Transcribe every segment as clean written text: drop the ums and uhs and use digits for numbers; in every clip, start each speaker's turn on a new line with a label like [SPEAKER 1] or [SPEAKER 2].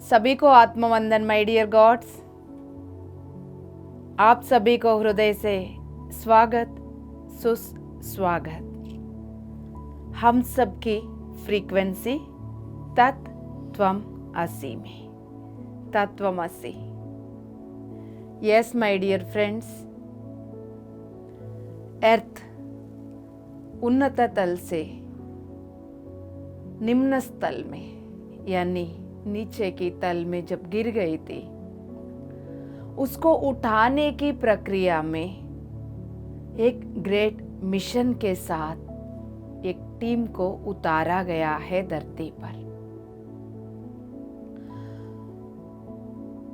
[SPEAKER 1] सभी को आत्मवंदन my dear God's. आप सभी को हृदय से स्वागत सुस्वागत। हम सबकी फ्रीक्वेंसी तत्वम असि में, तत्वमसि। यस माय डियर फ्रेंड्स, अर्थ उन्नत तल से निम्न स्थल में यानी नीचे की तल में जब गिर गई थी, उसको उठाने की प्रक्रिया में एक ग्रेट मिशन के साथ एक टीम को उतारा गया है धरती पर।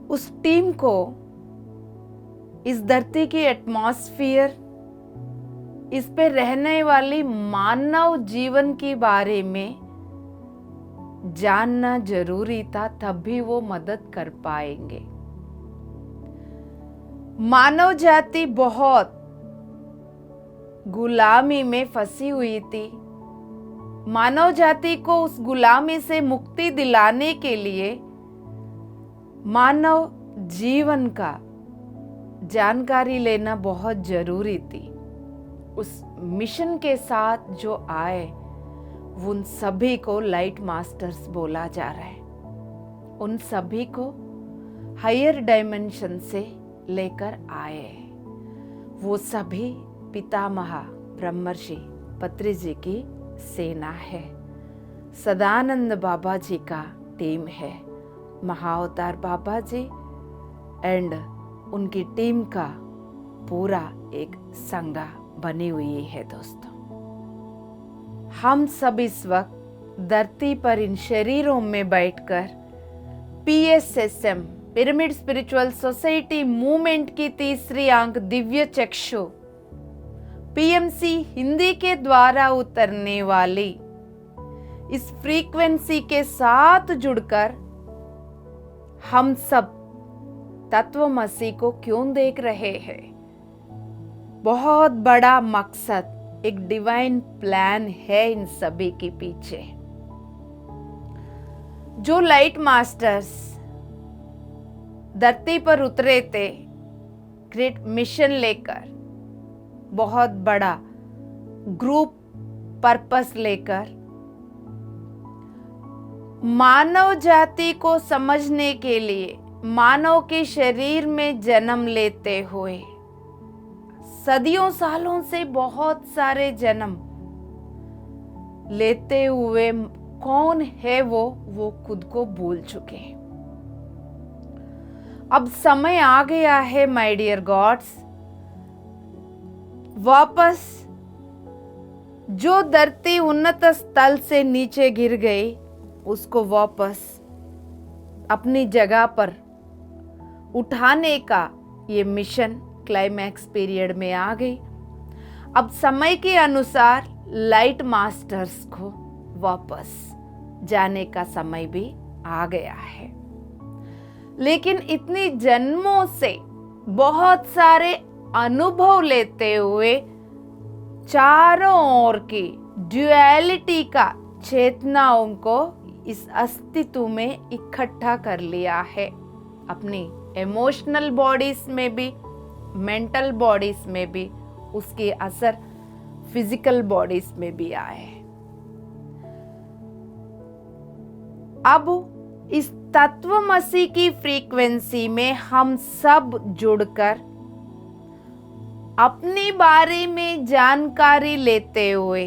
[SPEAKER 1] उस टीम को इस धरती की एटमॉस्फेयर, इस पे रहने वाली मानव जीवन के बारे में जानना जरूरी था, तभी वो मदद कर पाएंगे। मानव जाति बहुत गुलामी में फंसी हुई थी। मानव जाति को उस गुलामी से मुक्ति दिलाने के लिए मानव जीवन का जानकारी लेना बहुत जरूरी थी। उस मिशन के साथ जो आए उन सभी को लाइट मास्टर्स बोला जा रहा है। उन सभी को हायर डायमेंशन से लेकर आए। वो सभी पितामह ब्रह्मर्षि पत्री जी की सेना है। सदानंद बाबा जी का टीम है। महाअवतार बाबा जी एंड उनकी टीम का पूरा एक संघ बनी हुई है। दोस्तों, हम सब इस वक्त धरती पर इन शरीरों में बैठकर PSSM pyramid spiritual society movement की तीसरी आंख दिव्य चक्षु PMC हिंदी के द्वारा उतरने वाली इस फ्रीक्वेंसी के साथ जुड़कर हम सब तत्वमसि को क्यों देख रहे हैं। बहुत बड़ा मकसद, एक डिवाइन प्लान है इन सभी के पीछे। जो लाइट मास्टर्स धरती पर उतरे थे ग्रेट मिशन लेकर, बहुत बड़ा ग्रुप पर्पस लेकर, मानव जाति को समझने के लिए मानव के शरीर में जन्म लेते हुए सदियों सालों से बहुत सारे जन्म लेते हुए कौन है वो खुद को भूल चुके हैं। अब समय आ गया है माय डियर गॉड्स, वापस जो धरती उन्नत स्थल से नीचे गिर गई उसको वापस अपनी जगह पर उठाने का ये मिशन क्लाइमैक्स पीरियड में आ गई। अब समय के अनुसार लाइट मास्टर्स को वापस जाने का समय भी आ गया है। लेकिन इतनी जन्मों से बहुत सारे अनुभव लेते हुए चारों ओर की ड्युअलिटी का चेतनाओं को इस अस्तित्व में इकट्ठा कर लिया है। अपनी इमोशनल बॉडीज में भी, मेंटल बॉडीज में भी, उसके असर फिजिकल बॉडीज में भी आए। अब इस तत्वमसि की फ्रीक्वेंसी में हम सब जुड़कर अपने बारे में जानकारी लेते हुए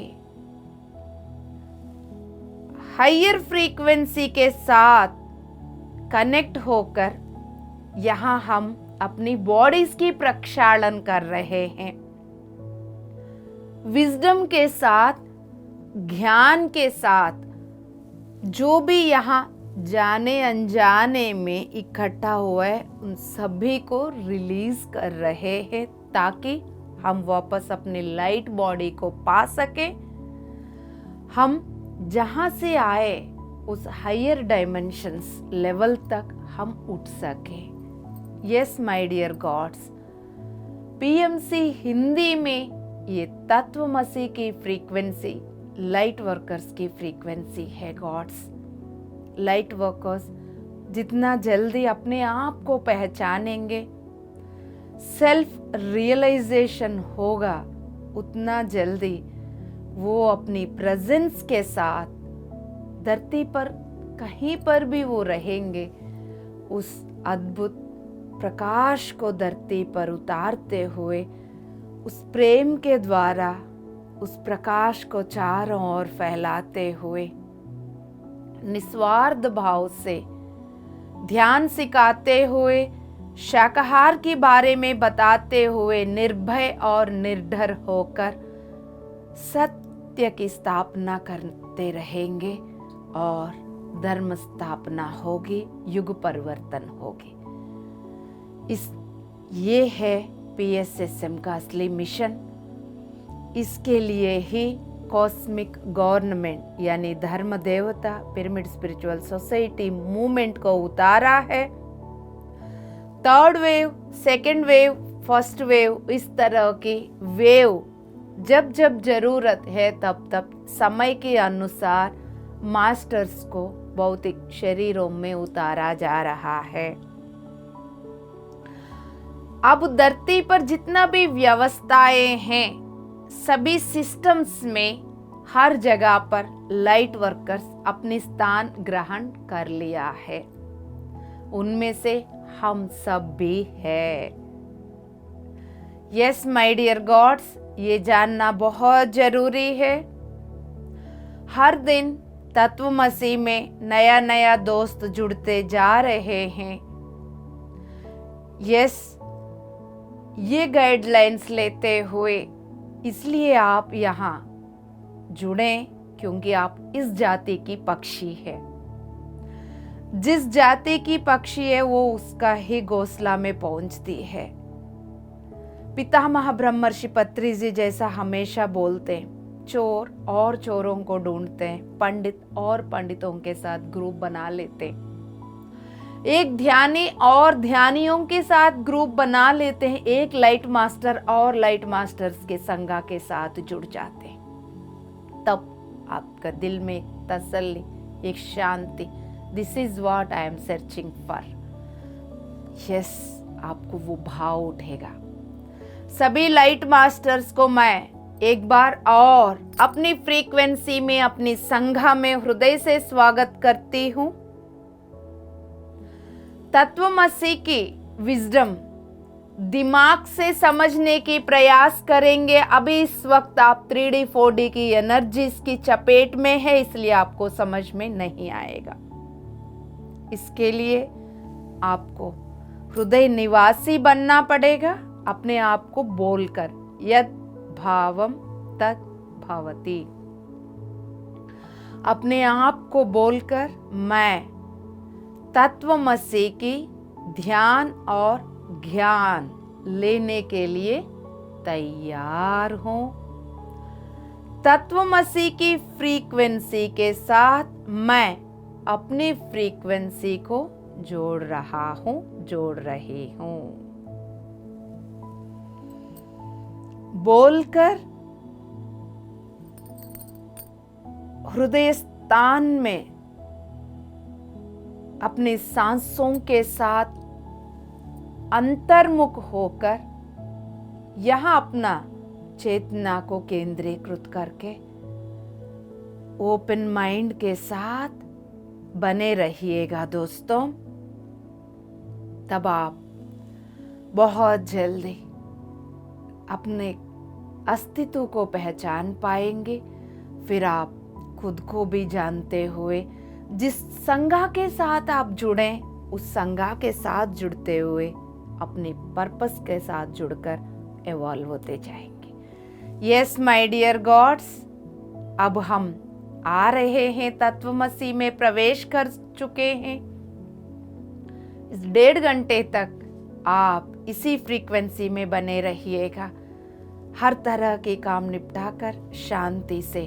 [SPEAKER 1] हायर फ्रीक्वेंसी के साथ कनेक्ट होकर यहाँ हम अपनी बॉडीज की प्रक्षालन कर रहे हैं। विजडम के साथ, ज्ञान के साथ, जो भी यहाँ जाने अनजाने में इकट्ठा हुआ है उन सभी को रिलीज कर रहे हैं, ताकि हम वापस अपनी लाइट बॉडी को पा सके। हम जहाँ से आए उस हायर डायमेंशंस लेवल तक हम उठ सके। Yes my dear gods, PMC Hindi में ये तत्वमसि की फ्रीक्वेंसी लाइट वर्कर्स की फ्रीक्वेंसी है। गॉड्स, लाइट वर्कर्स जितना जल्दी अपने आप को पहचानेंगे, सेल्फ रियलाइजेशन होगा, उतना जल्दी वो अपनी प्रेजेंस के साथ धरती पर कहीं पर भी वो रहेंगे, उस अद्भुत प्रकाश को धरती पर उतारते हुए, उस प्रेम के द्वारा उस प्रकाश को चारों ओर फैलाते हुए, निस्वार्थ भाव से ध्यान सिखाते हुए, शाकाहार के बारे में बताते हुए, निर्भय और निर्डर होकर सत्य की स्थापना करते रहेंगे और धर्म स्थापना होगी, युग परिवर्तन होगी। ये है PSSM का असली मिशन। इसके लिए ही कॉस्मिक गवर्नमेंट यानी धर्म देवता पिरामिड स्पिरिचुअल सोसाइटी मूवमेंट को उतारा है। Third wave, second wave, first wave, इस तरह की वेव जब जब जरूरत है तब तब समय के अनुसार मास्टर्स को भौतिक शरीरों में उतारा जा रहा है। अब धरती पर जितना भी व्यवस्थाएं हैं, सभी सिस्टम्स में हर जगह पर लाइट वर्कर्स अपने स्थान ग्रहण कर लिया है। उनमें से हम सब भी है। यस माय डियर गॉड्स, ये जानना बहुत जरूरी है। हर दिन तत्वमसी में नया नया दोस्त जुड़ते जा रहे हैं। यस, ये गाइडलाइंस लेते हुए इसलिए आप यहाँ जुड़ें क्योंकि आप इस जाति की पक्षी है। जिस जाति की पक्षी है वो उसका ही घोंसला में पहुंचती है। पितामह ब्रह्मर्षि पत्री जी जैसा हमेशा बोलते हैं, चोर और चोरों को ढूंढते हैं, पंडित और पंडितों के साथ ग्रुप बना लेते हैं, एक ध्यानी और ध्यानियों के साथ ग्रुप बना लेते हैं, एक लाइट मास्टर और लाइट मास्टर्स के संगा के साथ जुड़ जाते हैं। तब आपका दिल में एक तसल्ली, एक शांति, this is what I am searching for. Yes, आपको वो भाव उठेगा। सभी लाइट मास्टर्स को मैं एक बार और अपनी फ्रीक्वेंसी में, अपनी संघा में हृदय से स्वागत करती हूं। तत्वमसी की विजडम दिमाग से समझने की प्रयास करेंगे। अभी इस वक्त आप 3D 4D की एनर्जीज की चपेट में है, इसलिए आपको समझ में नहीं आएगा। इसके लिए आपको हृदय निवासी बनना पड़ेगा, अपने आप को बोलकर, यद भावम तत् भवति। अपने आप को बोलकर मैं तत्वमसी की ध्यान और ज्ञान लेने के लिए तैयार हूं। तत्वमसी की फ्रीक्वेंसी के साथ मैं अपनी फ्रीक्वेंसी को जोड़ रहा हूं, जोड़ रही हूं। बोलकर हृदय स्थान में अपने सांसों के साथ अंतर्मुख होकर यहां अपना चेतना को केंद्रीकृत करके ओपन माइंड के साथ बने रहिएगा दोस्तों। तब आप बहुत जल्दी अपने अस्तित्व को पहचान पाएंगे। फिर आप खुद को भी जानते हुए जिस संगा के साथ आप जुड़े, उस संगा के साथ जुड़ते हुए अपने पर्पस के साथ जुड़कर इवॉल्व होते जाएंगे। यस माय डियर गॉड्स, अब हम आ रहे हैं, तत्वमसी में प्रवेश कर चुके हैं। इस 1.5 घंटे तक आप इसी फ्रीक्वेंसी में बने रहिएगा। हर तरह के काम निपटाकर शांति से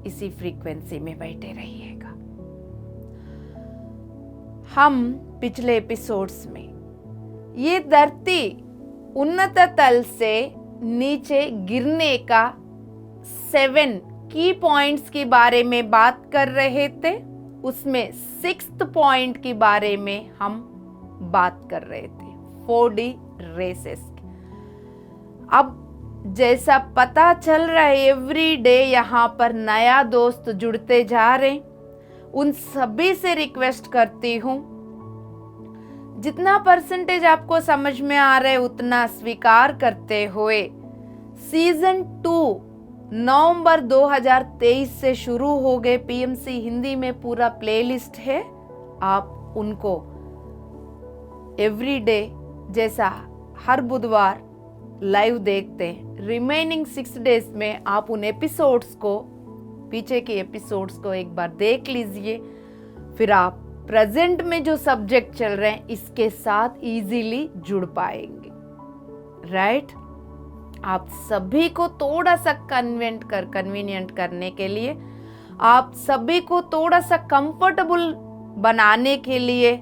[SPEAKER 1] इसी फ्रीक्वेंसी में बैठे रहिएगा। हम पिछले एपिसोड्स में ये धरती उन्नत तल से नीचे गिरने का 7 की पॉइंट्स के बारे में बात कर रहे थे। उसमें 6th पॉइंट के बारे में हम बात कर रहे थे, 4D रेसेस। अब जैसा पता चल रहा है एवरी डे यहाँ पर नया दोस्त जुड़ते जा रहे, उन सभी से रिक्वेस्ट करती हूँ जितना परसेंटेज आपको समझ में आ रहा है उतना स्वीकार करते हुए सीजन 2 नवंबर 2023 से शुरू हो गए पीएमसी हिंदी में पूरा प्लेलिस्ट है। आप उनको एवरीडे जैसा हर बुधवार लाइव देखते हैं। रिमेनिंग 6 डेज में आप उन एपिसोड्स को, पीछे के एपिसोड्स को एक बार देख लीजिए, फिर आप प्रेजेंट में जो सब्जेक्ट चल रहे हैं इसके साथ इजीली जुड़ पाएंगे। राइट? आप सभी को थोड़ा सा कन्वीनियंट करने के लिए, आप सभी को थोड़ा सा कंफर्टेबल बनाने के लिए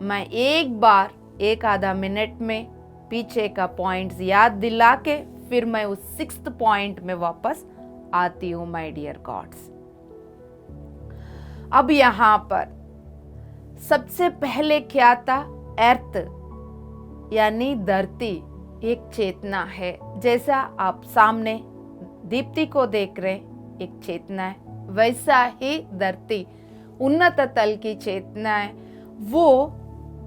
[SPEAKER 1] मैं एक बार 1-आधा मिनट में पीछे का पॉइंट्स याद दिला के फिर मैं उस 6th पॉइंट में वापस आती हूं माय डियर गॉड्स। अब यहां पर सबसे पहले क्या था? अर्थ यानी धरती एक चेतना है। जैसा आप सामने दीप्ति को देख रहे एक चेतना है, वैसा ही धरती उन्नत तल की चेतना है। वो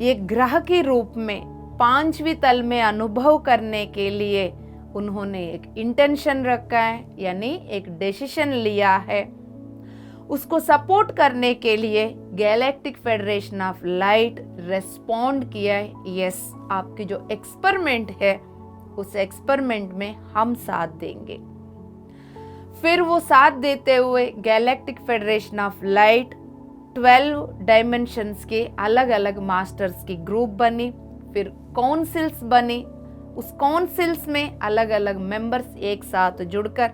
[SPEAKER 1] एक ग्रह के रूप में 5वीं तल में अनुभव करने के लिए उन्होंने एक इंटेंशन रखा है, यानी एक डिसीजन लिया है। उसको सपोर्ट करने के लिए galactic federation of light respond किया है। यस, आपकी जो एक्सपेरिमेंट है उस एक्सपेरिमेंट में हम साथ देंगे। फिर वो साथ देते हुए galactic federation of light 12 dimensions के अलग अलग मास्टर्स की ग्रुप बनी, फिर काउंसिल्स बनी। उस काउंसिल्स में अलग अलग मेंबर्स एक साथ जुड़कर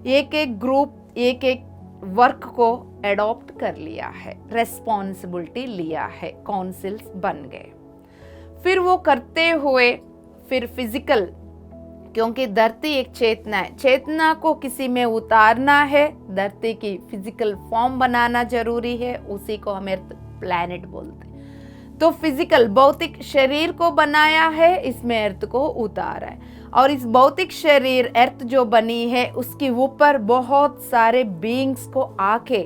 [SPEAKER 1] एक एक ग्रुप, एक एक वर्क को एडॉप्ट कर लिया है, रेस्पॉन्सिबिलिटी लिया है, काउंसिल्स बन गए। फिर वो करते हुए फिर फिजिकल, क्योंकि धरती एक चेतना है, चेतना को किसी में उतारना है, धरती की फिजिकल फॉर्म बनाना जरूरी है, उसी को हम अर्थ प्लैनेट बोलते हैं। तो फिजिकल भौतिक शरीर को बनाया है, इसमें अर्थ को उतारा है। और इस भौतिक शरीर अर्थ जो बनी है उसके ऊपर बहुत सारे बीइंग्स को आके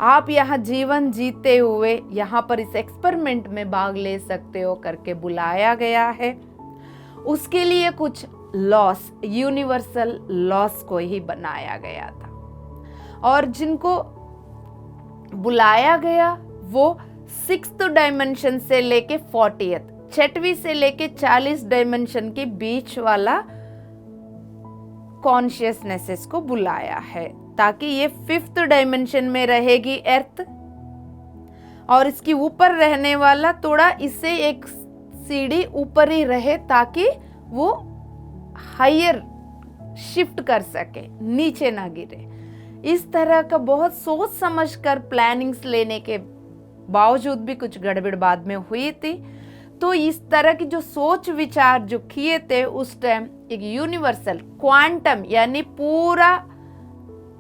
[SPEAKER 1] आप यहाँ जीवन जीते हुए यहाँ पर इस एक्सपेरिमेंट में भाग ले सकते हो करके बुलाया गया है। उसके लिए कुछ लॉस, यूनिवर्सल लॉस को ही बनाया गया था। और जिनको बुलाया गया वो 6th डायमेंशन से लेके 40th, 6वीं से लेके 40 डायमेंशन के बीच वाला कॉन्शियसनेसेस को बुलाया है, ताकि ये 5th डायमेंशन में रहेगी अर्थ, और इसके ऊपर रहने वाला थोड़ा इससे एक सीढ़ी ऊपर ही रहे, ताकि वो हायर शिफ्ट कर सके, नीचे ना गिरे। इस तरह का बहुत सोच समझ कर प्लानिंग्स लेने के बावजूद भी कुछ गड़बड़ बाद में हुई थी। तो इस तरह की जो सोच विचार जो किए थे उस टाइम, एक यूनिवर्सल क्वांटम यानी पूरा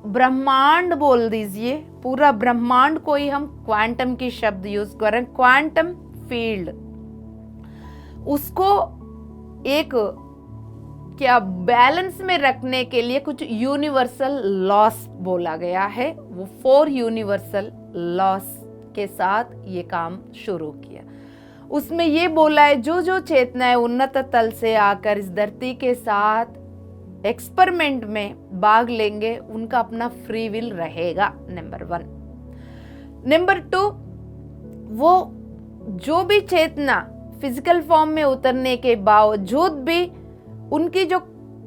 [SPEAKER 1] ब्रह्मांड बोल दीजिए, पूरा ब्रह्मांड को ही हम क्वांटम की शब्द यूज करें, क्वांटम फील्ड, उसको एक क्या बैलेंस में रखने के लिए कुछ यूनिवर्सल लॉस बोला गया है। वो 4 यूनिवर्सल लॉस के साथ ये काम शुरू किया। उसमें ये बोला है जो जो चेतनाएं उन्नत तल से आकर इस धरती के साथ एक्सपेरिमेंट में भाग लेंगे उनका अपना फ्री विल रहेगा, नंबर 1। नंबर 2, वो जो भी चेतना फिजिकल फॉर्म में उतरने के बावजूद भी उनकी जो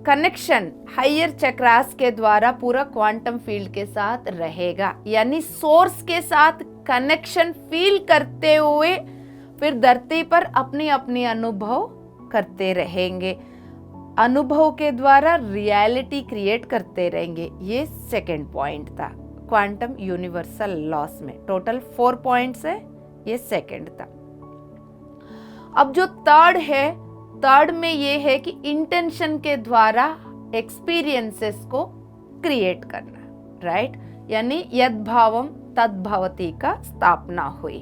[SPEAKER 1] कनेक्शन हायर चक्रास के द्वारा पूरा क्वांटम फील्ड के साथ रहेगा, यानी सोर्स के साथ कनेक्शन फील करते हुए फिर धरती पर अपनी अपनी अनुभव करते रहेंगे, अनुभव के द्वारा रियलिटी क्रिएट करते रहेंगे। ये 2nd पॉइंट था क्वांटम यूनिवर्सल लॉस में। टोटल 4 पॉइंट्स है, ये 2nd था। अब जो 3rd है, 3rd में ये है कि इंटेंशन के द्वारा एक्सपीरियंसेस को क्रिएट करना, राइट? यानी यद भावम तद भवति का स्थापना हुई।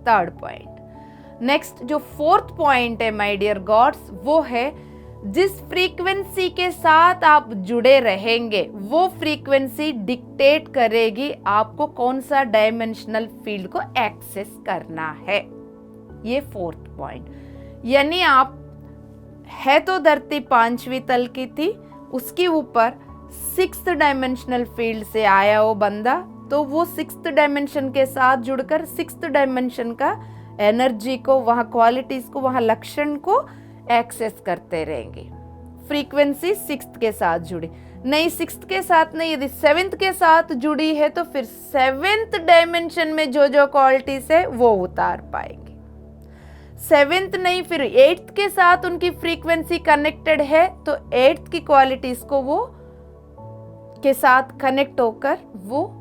[SPEAKER 1] Third point. नेक्स्ट जो फोर्थ पॉइंट है माय डियर गॉड्स, वो है जिस फ्रीक्वेंसी के साथ आप जुड़े रहेंगे वो फ्रीक्वेंसी डिक्टेट करेगी आपको कौन सा डायमेंशनल फील्ड को एक्सेस करना है। ये फोर्थ पॉइंट। यानी आप है तो धरती 5वीं तल की थी, उसके ऊपर 6th डायमेंशनल फील्ड से आया वो बंदा, तो वो 6th डायमेंशन के साथ जुड़कर 6th डायमेंशन का एनर्जी को, वहाँ क्वालिटीज को, वहाँ लक्षण को एक्सेस करते रहेंगे। फ्रीक्वेंसी 6th के साथ जुड़ी नहीं, 6th के साथ नहीं, यदि 7th के साथ जुड़ी है तो फिर 7th डायमेंशन में जो जो क्वालिटीज है वो उतार पाएंगे। 7th नहीं, फिर 8th के साथ उनकी फ्रीक्वेंसी कनेक्टेड है तो 8th की क्वालिटीज को वो के साथ कनेक्ट होकर वो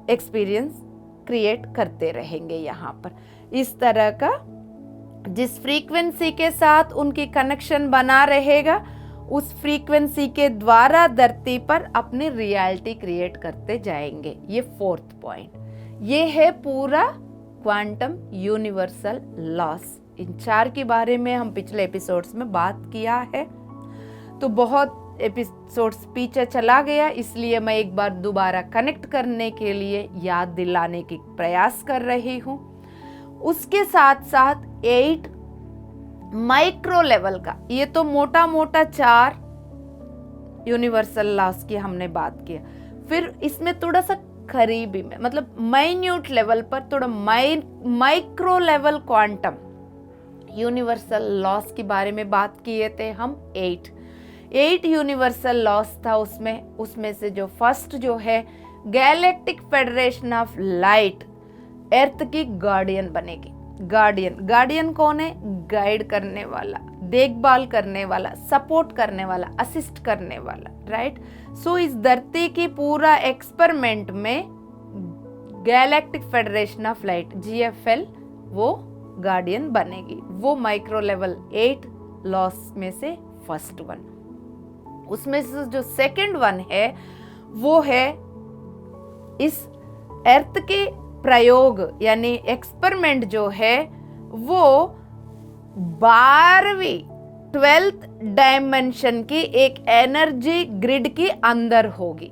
[SPEAKER 1] एक्सपीरियंस क्रिएट करते रहेंगे। यहाँ पर इस तरह का जिस फ्रीक्वेंसी के साथ उनकी कनेक्शन बना रहेगा उस फ्रीक्वेंसी के द्वारा धरती पर अपनी रियलिटी क्रिएट करते जाएंगे। ये फोर्थ पॉइंट। ये है पूरा क्वांटम यूनिवर्सल लॉस। इन 4 के बारे में हम पिछले एपिसोड्स में बात किया है, तो बहुत एपिसोड्स पीछे चला गया, इसलिए मैं एक बार दोबारा कनेक्ट करने के लिए याद दिलाने की प्रयास कर रही हूँ। उसके साथ साथ 8 माइक्रो लेवल का, ये तो मोटा मोटा 4 यूनिवर्सल लॉस की हमने बात किया। फिर इसमें थोड़ा सा करीबी में, मतलब माइन्यूट लेवल पर थोड़ा micro level quantum universal loss के बारे में बात किए थे हम। 8 यूनिवर्सल लॉस था उसमें से जो फर्स्ट जो है गैलेक्टिक फेडरेशन ऑफ लाइट अर्थ की गार्डियन बनेगी। गार्डियन कौन है? गाइड करने वाला, देखभाल करने वाला, सपोर्ट करने वाला, असिस्ट करने वाला, राइट। सो इस धरती की पूरा एक्सपेरिमेंट में galactic federation of light GFL वो गार्डियन बनेगी। वो माइक्रो लेवल 8 लॉस में से फर्स्ट वन। उसमें से जो सेकंड वन है वो है इस अर्थ के प्रयोग यानी एक्सपेरिमेंट जो है वो 12th डायमेंशन की एक एनर्जी ग्रिड के अंदर होगी।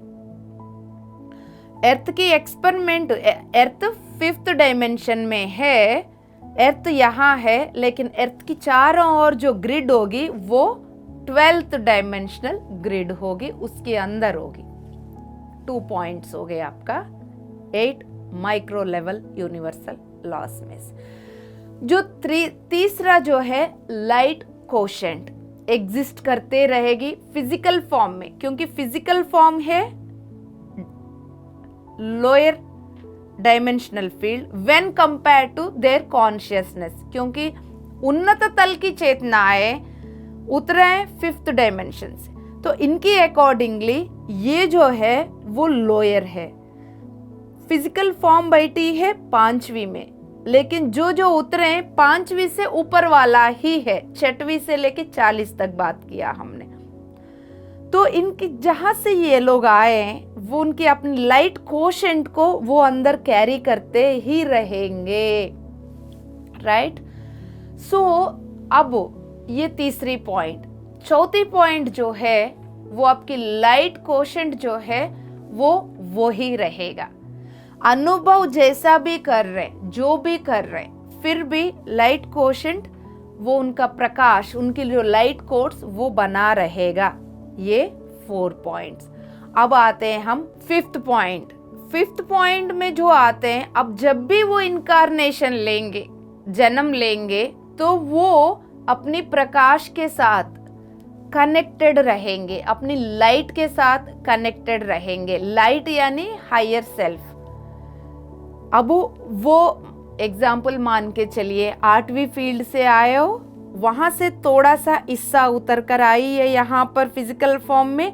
[SPEAKER 1] अर्थ की एक्सपेरिमेंट, अर्थ 5th डायमेंशन में है, अर्थ यहाँ है, लेकिन अर्थ की चारों ओर जो ग्रिड होगी वो 12th डायमेंशनल ग्रिड होगी, उसके अंदर होगी। 2 पॉइंट्स हो गए आपका 8 माइक्रो लेवल यूनिवर्सल लॉस में से। जो तीसरा जो है लाइट कोशेंट एग्जिस्ट करते रहेगी फिजिकल फॉर्म में, क्योंकि फिजिकल फॉर्म है lower dimensional field when compare to their consciousness, क्योंकि उन्नत तल की चेतनाएं उतरे हैं 5th डायमेंशन से, तो इनकी अकॉर्डिंगली ये जो है वो लोअर है। फिजिकल फॉर्म बैठी है 5वीं में, लेकिन जो जो उतरे हैं 5वीं से ऊपर वाला ही है। 6वीं से लेके 40 तक बात किया हमने। तो इनकी जहां से ये लोग आए हैं वो उनकी अपनी लाइट कोशेंट को वो अंदर कैरी करते ही रहेंगे, राइट। सो अब ये तीसरी पॉइंट। चौथी पॉइंट जो है वो आपकी लाइट कोशेंट जो है वो ही रहेगा। अनुभव जैसा भी कर रहे, जो भी कर रहे, फिर भी लाइट कोशेंट वो उनका प्रकाश, उनकी जो लाइट कोड्स वो बना रहेगा। ये 4 पॉइंट्स। अब आते हैं हम 5th पॉइंट। 5th पॉइंट में जो आते हैं, अब जब भी वो इनकारनेशन लेंगे, जन्म लेंगे, तो वो अपनी प्रकाश के साथ कनेक्टेड रहेंगे, अपनी लाइट के साथ कनेक्टेड रहेंगे। लाइट यानी हायर सेल्फ। अब वो एग्जाम्पल मान के चलिए 8वीं फील्ड से आए हो, वहां से थोड़ा सा हिस्सा उतर कर आई है यहाँ पर फिजिकल फॉर्म में,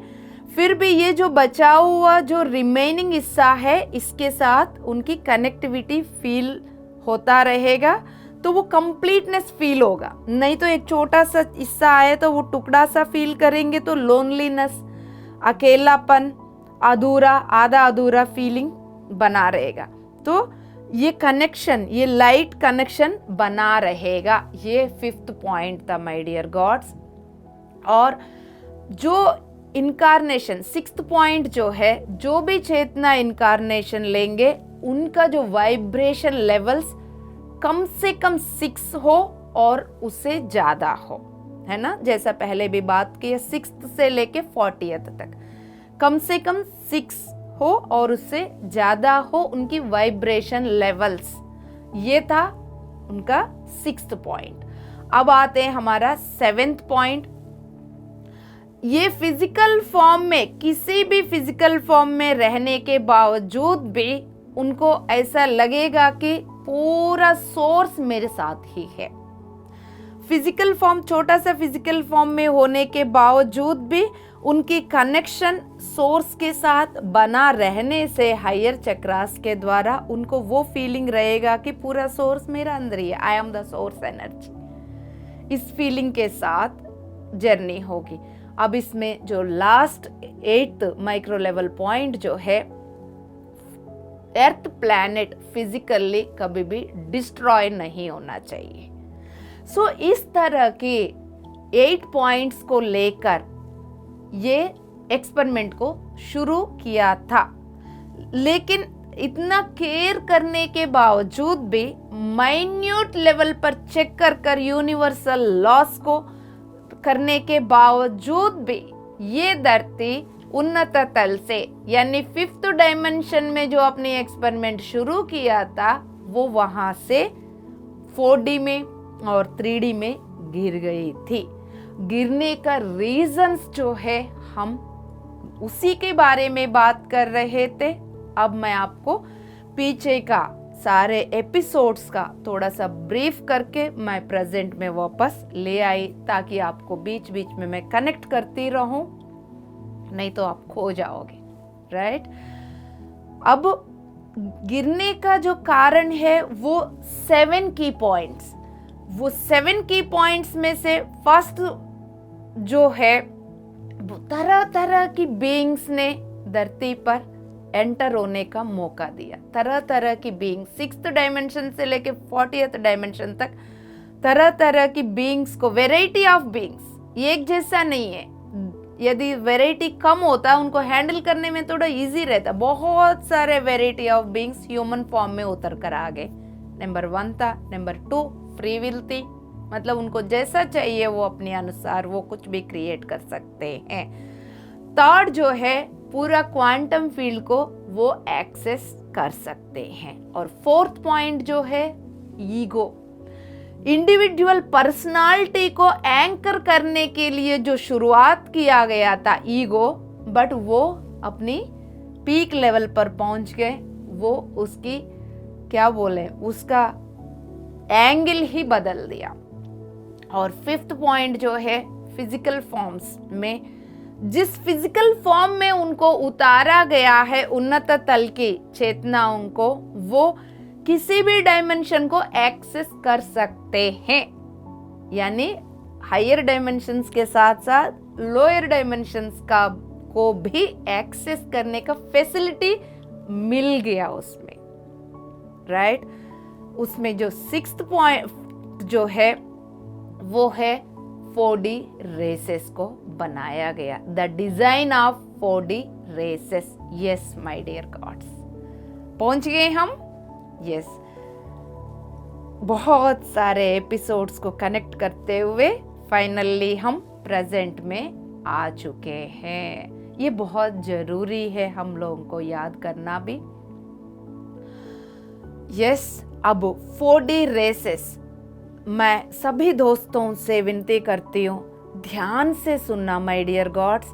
[SPEAKER 1] फिर भी ये जो बचा हुआ जो रिमेनिंग हिस्सा है इसके साथ उनकी कनेक्टिविटी फील होता रहेगा, तो वो कंप्लीटनेस फील होगा। नहीं तो एक छोटा सा हिस्सा आए तो वो टुकड़ा सा फील करेंगे, तो लोनलीनेस, अकेलापन, अधूरा, आधा अधूरा फीलिंग बना रहेगा। तो ये कनेक्शन, ये लाइट कनेक्शन बना रहेगा। ये 5th पॉइंट था माय डियर गॉड्स। और जो इनकारनेशन 6th पॉइंट जो है, जो भी चेतना इनकारनेशन लेंगे उनका जो वाइब्रेशन लेवल्स कम से कम 6 हो और उससे ज्यादा हो, है ना। जैसा पहले भी बात की, 6th से लेके 40th तक कम से कम 6 हो और उससे ज्यादा हो उनकी वाइब्रेशन लेवल्स। ये था उनका 6th पॉइंट। अब आते हैं हमारा 7th पॉइंट। ये फिजिकल फॉर्म में, किसी भी फिजिकल फॉर्म में रहने के बावजूद भी उनको ऐसा लगेगा कि पूरा सोर्स मेरे साथ ही है। फिजिकल फॉर्म, छोटा सा फिजिकल फॉर्म में होने के बावजूद भी उनकी कनेक्शन सोर्स के साथ बना रहने से हायर चक्रास के द्वारा उनको वो फीलिंग रहेगा कि पूरा सोर्स मेरा अंदर ही है, I am the source energy. इस फीलिंग के साथ जर्नी होगी। अब इसमें जो last 8th micro level point जो है, अर्थ प्लैनेट फिजिकली कभी भी डिस्ट्रॉय नहीं होना चाहिए। सो इस तरह के 8 पॉइंट्स को लेकर ये एक्सपेरिमेंट को शुरू किया था। लेकिन इतना केयर करने के बावजूद भी, माइन्यूट लेवल पर चेक कर यूनिवर्सल लॉस को करने के बावजूद भी ये धरती उन्नत तल से, यानी 5th डायमेंशन में जो अपनी एक्सपेरिमेंट शुरू किया था, वो वहां से 4D में और 3D में गिर गई थी। गिरने का रीजंस जो है, हम उसी के बारे में बात कर रहे थे। अब मैं आपको पीछे का सारे एपिसोड्स का थोड़ा सा ब्रीफ करके मैं प्रेजेंट में वापस ले आई, ताकि आपको बीच बीच में मैं कनेक्ट करती रहूं, नहीं तो आप खो जाओगे, राइट। अब गिरने का जो कारण है वो 7 की पॉइंट्स, वो 7 की पॉइंट्स में से फर्स्ट जो है, तरह तरह की बीइंग्स ने धरती पर एंटर होने का मौका दिया। तरह तरह की बीइंग, 6th डायमेंशन से लेके 40th डायमेंशन तक तरह तरह की बीइंग्स को, वेराइटी ऑफ बीइंग्स, एक जैसा नहीं है। यदि वेराइटी कम होता, उनको हैंडल करने में थोड़ा इजी रहता। बहुत सारे variety of beings human form में उतर कर आ गए। नंबर 1 था। नंबर 2 फ्री विल थी, मतलब उनको जैसा चाहिए वो अपने अनुसार वो कुछ भी क्रिएट कर सकते हैं। 3rd जो है, पूरा क्वांटम फील्ड को वो एक्सेस कर सकते हैं। और 4th पॉइंट जो है, ईगो, इंडिविजुअल पर्सनालिटी को एंकर करने के लिए जो शुरुआत किया गया था ईगो, बट वो अपनी पीक लेवल पर पहुंच गए। वो उसकी क्या बोले, उसका एंगल ही बदल दिया। और 5th पॉइंट जो है, फिजिकल फॉर्म्स में, जिस फिजिकल फॉर्म में उनको उतारा गया है उन्नत तल की चेतनाओं को, वो किसी भी डायमेंशन को एक्सेस कर सकते हैं। यानी हायर डायमेंशंस के साथ साथ लोअर डायमेंशंस का को भी एक्सेस करने का फैसिलिटी मिल गया उसमें, राइट। उसमें जो 6th पॉइंट जो है वो है 4D रेसेस को बनाया गया, the design of 4D races. Yes my dear gods, पहुंच गए हम। यस, बहुत सारे एपिसोड्स को कनेक्ट करते हुए फाइनली हम प्रेजेंट में आ चुके हैं। ये बहुत जरूरी है हम लोगों को याद करना भी। यस, अब 4D रेसेस, मैं सभी दोस्तों से विनती करती हूँ, ध्यान से सुनना माय डियर गॉड्स।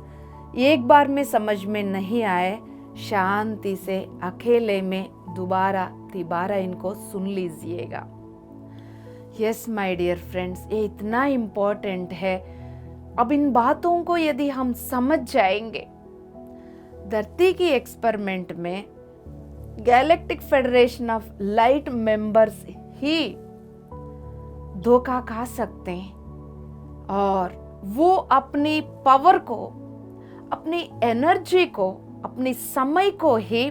[SPEAKER 1] एक बार में समझ में नहीं आए, शांति से अकेले में दोबारा इनको सुन लीजिएगा। यस माय डियर फ्रेंड्स, ये इतना इम्पोर्टेंट है। अब इन बातों को यदि हम समझ जाएंगे, धरती की एक्सपेरिमेंट में galactic federation of light members ही धोखा खा सकते हैं, और वो अपनी पावर को, अपनी एनर्जी को अपने समय को ही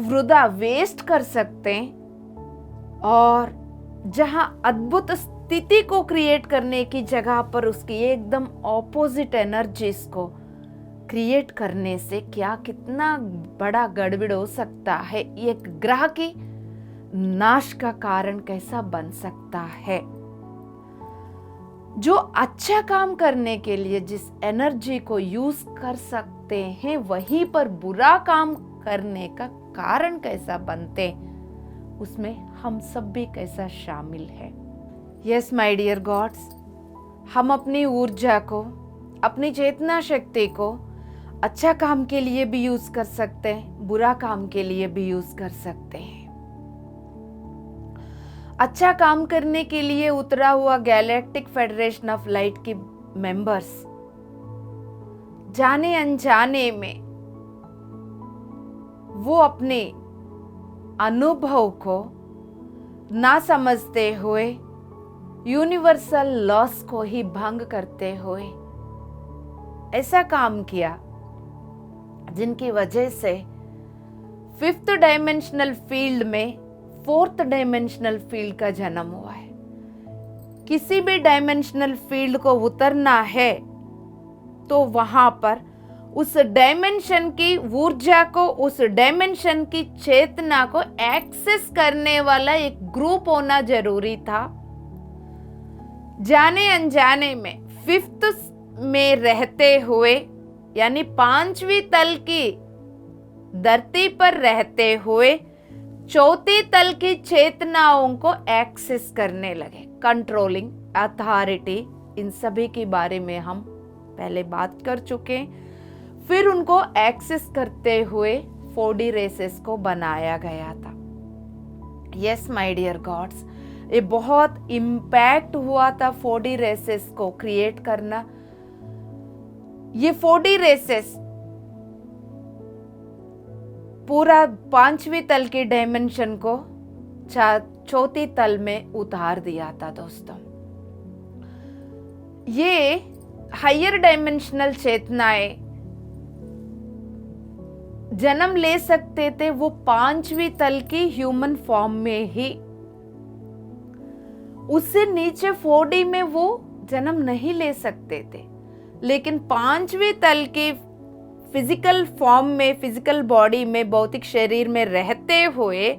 [SPEAKER 1] वृथा वेस्ट कर सकते हैं और जहां अद्भुत स्थिति को क्रिएट करने की जगह पर उसकी एकदम ऑपोजिट एनर्जीज को क्रिएट करने से क्या कितना बड़ा गड़बड़ हो सकता है, एक ग्रह की नाश का कारण कैसा बन सकता है। जो अच्छा काम करने के लिए जिस एनर्जी को यूज कर सकते हैं वहीं पर बुरा काम करने का कारण कैसा बनते, उसमें हम सब भी कैसा शामिल है। यस माय डियर गॉड्स, हम अपनी ऊर्जा को, अपनी चेतना शक्ति को अच्छा काम के लिए भी यूज कर सकते हैं, बुरा काम के लिए भी यूज कर सकते हैं। अच्छा काम करने के लिए उतरा हुआ गैलेक्टिक फेडरेशन ऑफ लाइट के मेंबर्स जाने अनजाने में वो अपने अनुभव को ना समझते हुए यूनिवर्सल लॉस को ही भंग करते हुए ऐसा काम किया जिनकी वजह से 5th डायमेंशनल फील्ड में 4th डायमेंशनल फील्ड का जन्म हुआ है। किसी भी डायमेंशनल फील्ड को उतरना है तो वहां पर उस डायमेंशन की ऊर्जा को, उस डायमेंशन की चेतना को एक्सेस करने वाला एक ग्रुप होना जरूरी था। जाने अनजाने में 5th में रहते हुए यानी 5वीं तल की धरती पर रहते हुए 4th तल की चेतनाओं को एक्सेस करने लगे। कंट्रोलिंग, अथॉरिटी, इन सभी के बारे में हम पहले बात कर चुके हैं। फिर उनको एक्सेस करते हुए 4D रेसेस को बनाया गया था। यस माय डियर गॉड्स, ये बहुत इम्पैक्ट हुआ था 4D रेसेस को क्रिएट करना। ये 4D रेसेस पूरा 5वीं तल की डायमेंशन को 4th तल में उतार दिया था दोस्तों। ये हायर डायमेंशनल चेतनाएं जन्म ले सकते थे वो 5वीं तल की ह्यूमन फॉर्म में ही। उससे नीचे 4D में वो जन्म नहीं ले सकते थे, लेकिन 5वीं तल की फिजिकल फॉर्म में, फिजिकल बॉडी में, भौतिक शरीर में रहते हुए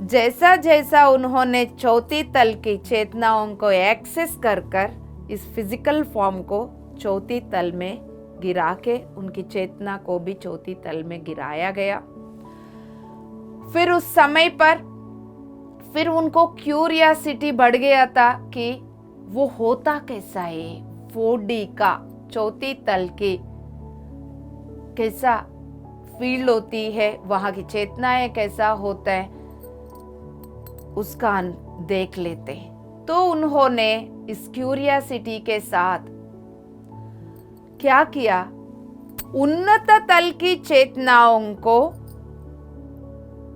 [SPEAKER 1] जैसा जैसा उन्होंने 4th तल की चेतनाओं को एक्सेस कर इस फिजिकल फॉर्म को 4th तल में गिरा के उनकी चेतना को भी 4th तल में गिराया गया। फिर उस समय पर फिर उनको क्यूरियोसिटी बढ़ गया था कि वो होता कैसा है, 4D का 4th तल की कैसा फील्ड होती है, वहां की चेतनाएं कैसा होता है, उसका देख लेते। तो उन्होंने इस क्यूरियोसिटी के साथ क्या किया, उन्नत तल की चेतनाओं को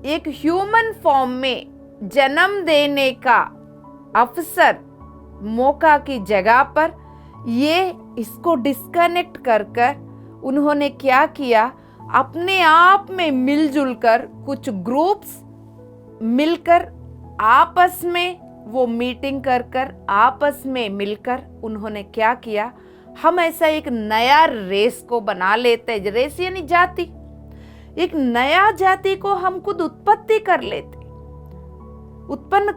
[SPEAKER 1] एक ह्यूमन फॉर्म में जन्म देने का अवसर, मौका की जगह पर ये इसको डिस्कनेक्ट कर उन्होंने क्या किया, अपने आप में मिलजुल कर कुछ ग्रुप्स मिलकर आपस में वो मीटिंग कर आपस में मिलकर उन्होंने क्या किया, हम ऐसा एक नया रेस को बना लेते। रेस यानी जाति, एक नया जाति को हम खुद उत्पन्न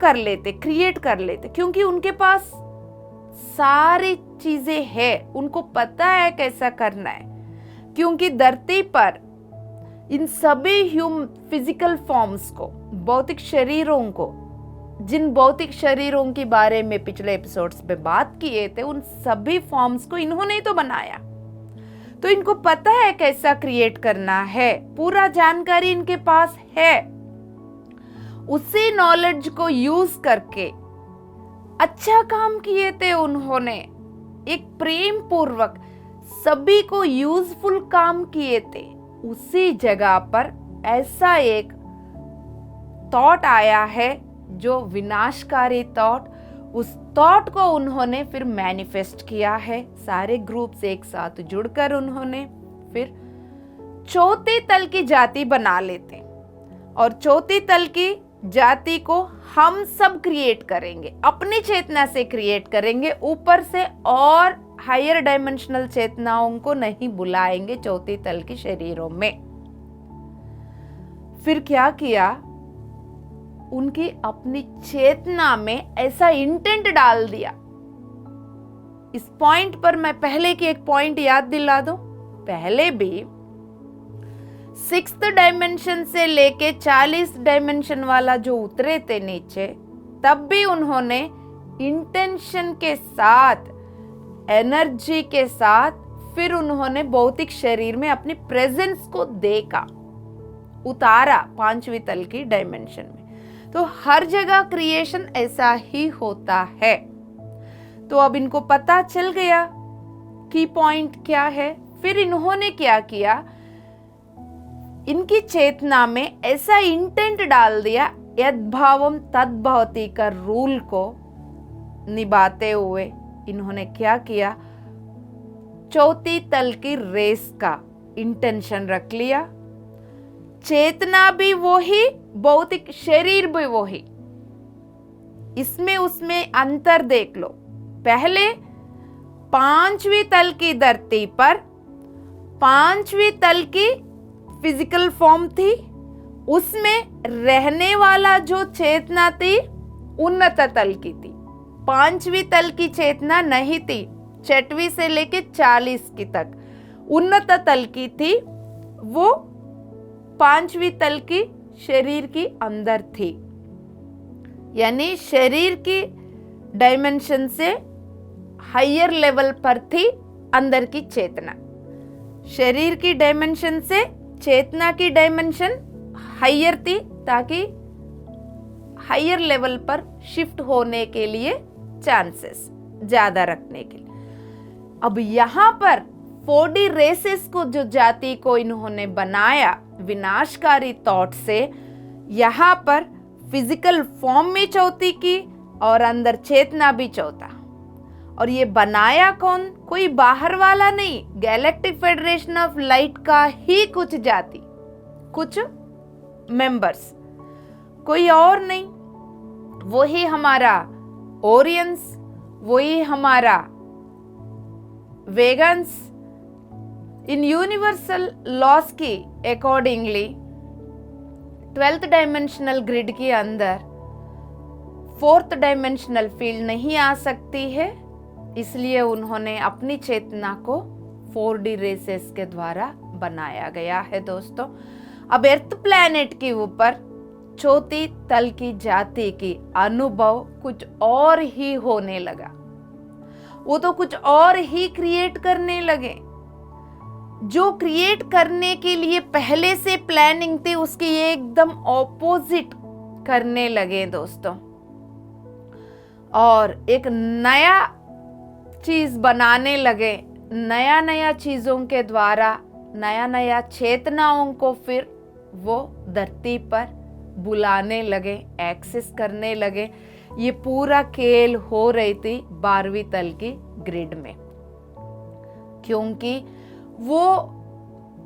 [SPEAKER 1] कर लेते, क्रिएट कर लेते, क्योंकि उनके पास सारी चीजें हैं, उनको पता है कैसा करना है। क्योंकि धरती पर इन सभी फिजिकल फॉर्म्स को, भौतिक शरीरों को, जिन भौतिक शरीरों के बारे में पिछले एपिसोड्स में बात किए थे, उन सभी फॉर्म्स को इन्होंने ही तो बनाया। तो इनको पता है कैसा क्रिएट करना है, पूरा जानकारी इनके पास है। उसी नॉलेज को यूज करके अच्छा काम किए थे उन्होंने, एक प्रेम पूर्वक सभी को यूजफुल काम किए थे। उसी जगह पर ऐसा एक थॉट आया है जो विनाशकारी थॉट, उस थॉट को उन्होंने फिर मैनिफेस्ट किया है। सारे ग्रुप्स एक साथ जुड़कर उन्होंने फिर चौथे तल की जाति बना लेते, और चौथे तल की जाति को हम सब क्रिएट करेंगे, अपनी चेतना से क्रिएट करेंगे, ऊपर से और हायर डायमेंशनल चेतनाओं को नहीं बुलाएंगे चौथे तल के शरीरों में। फिर क्या किया, उनकी अपनी चेतना में ऐसा इंटेंट डाल दिया। इस पॉइंट पर मैं पहले की एक पॉइंट याद दिला दूं। पहले भी 6th डायमेंशन से लेके 40 डायमेंशन वाला जो उतरे थे नीचे, तब भी उन्होंने इंटेंशन के साथ, एनर्जी के साथ, फिर उन्होंने भौतिक शरीर में अपनी प्रेजेंस को देखा, उतारा 5वीं तल की डायमेंशन में। तो हर जगह क्रिएशन ऐसा ही होता है। तो अब इनको पता चल गया की पॉइंट क्या है। फिर इन्होंने क्या किया, इनकी चेतना में ऐसा इंटेंट डाल दिया, यद्भावम तद्भवति का रूल को निभाते हुए इन्होंने क्या किया, चौथी तल की रेस का इंटेंशन रख लिया। चेतना भी वही, भौतिक शरीर भी वही। इसमें उसमें अंतर देख लो। पहले 5वीं तल की धरती पर 5वीं तल की फिजिकल फॉर्म थी, उसमें रहने वाला जो चेतना थी उन्नत तल की थी। 5वीं तल की चेतना नहीं थी, 6वीं से लेके 40 की तक उन्नत तल की थी। वो 5वीं तल की शरीर की अंदर थी, यानी शरीर की डायमेंशन से हायर लेवल पर थी अंदर की चेतना। शरीर की डायमेंशन से चेतना की डायमेंशन हायर थी, ताकि हायर लेवल पर शिफ्ट होने के लिए चांसेस ज्यादा रखने के लिए। अब यहाँ पर 4D रेसेस को, जो जाति को इन्होंने बनाया विनाशकारी थॉट से, यहाँ पर फिजिकल फॉर्म में चौथी की और अंदर चेतना भी चौथा। और ये बनाया कौन, कोई बाहर वाला नहीं, गैलेक्टिक फेडरेशन ऑफ लाइट का ही कुछ जाति, कुछ मेंबर्स, कोई और नहीं। वही हमारा ओरियंस, वही हमारा वेगन्स। इन यूनिवर्सल लॉस की अकॉर्डिंगली 12th डायमेंशनल ग्रिड के अंदर 4th डायमेंशनल फील्ड नहीं आ सकती है, इसलिए उन्होंने अपनी चेतना को 4D रेसेस के द्वारा बनाया गया है दोस्तों। अब अर्थ प्लैनेट के ऊपर चौथी तल की जाति की अनुभव कुछ और ही होने लगा। वो तो कुछ और ही क्रिएट करने लगे। जो क्रिएट करने के लिए पहले से प्लानिंग थी, उसकी एकदम ऑपोजिट करने लगे दोस्तों, और एक नया चीज बनाने लगे। नया नया चीजों के द्वारा नया नया चेतनाओं को फिर वो धरती पर बुलाने लगे, एक्सेस करने लगे। ये पूरा खेल हो रही थी 12वीं तल की ग्रिड में, क्योंकि वो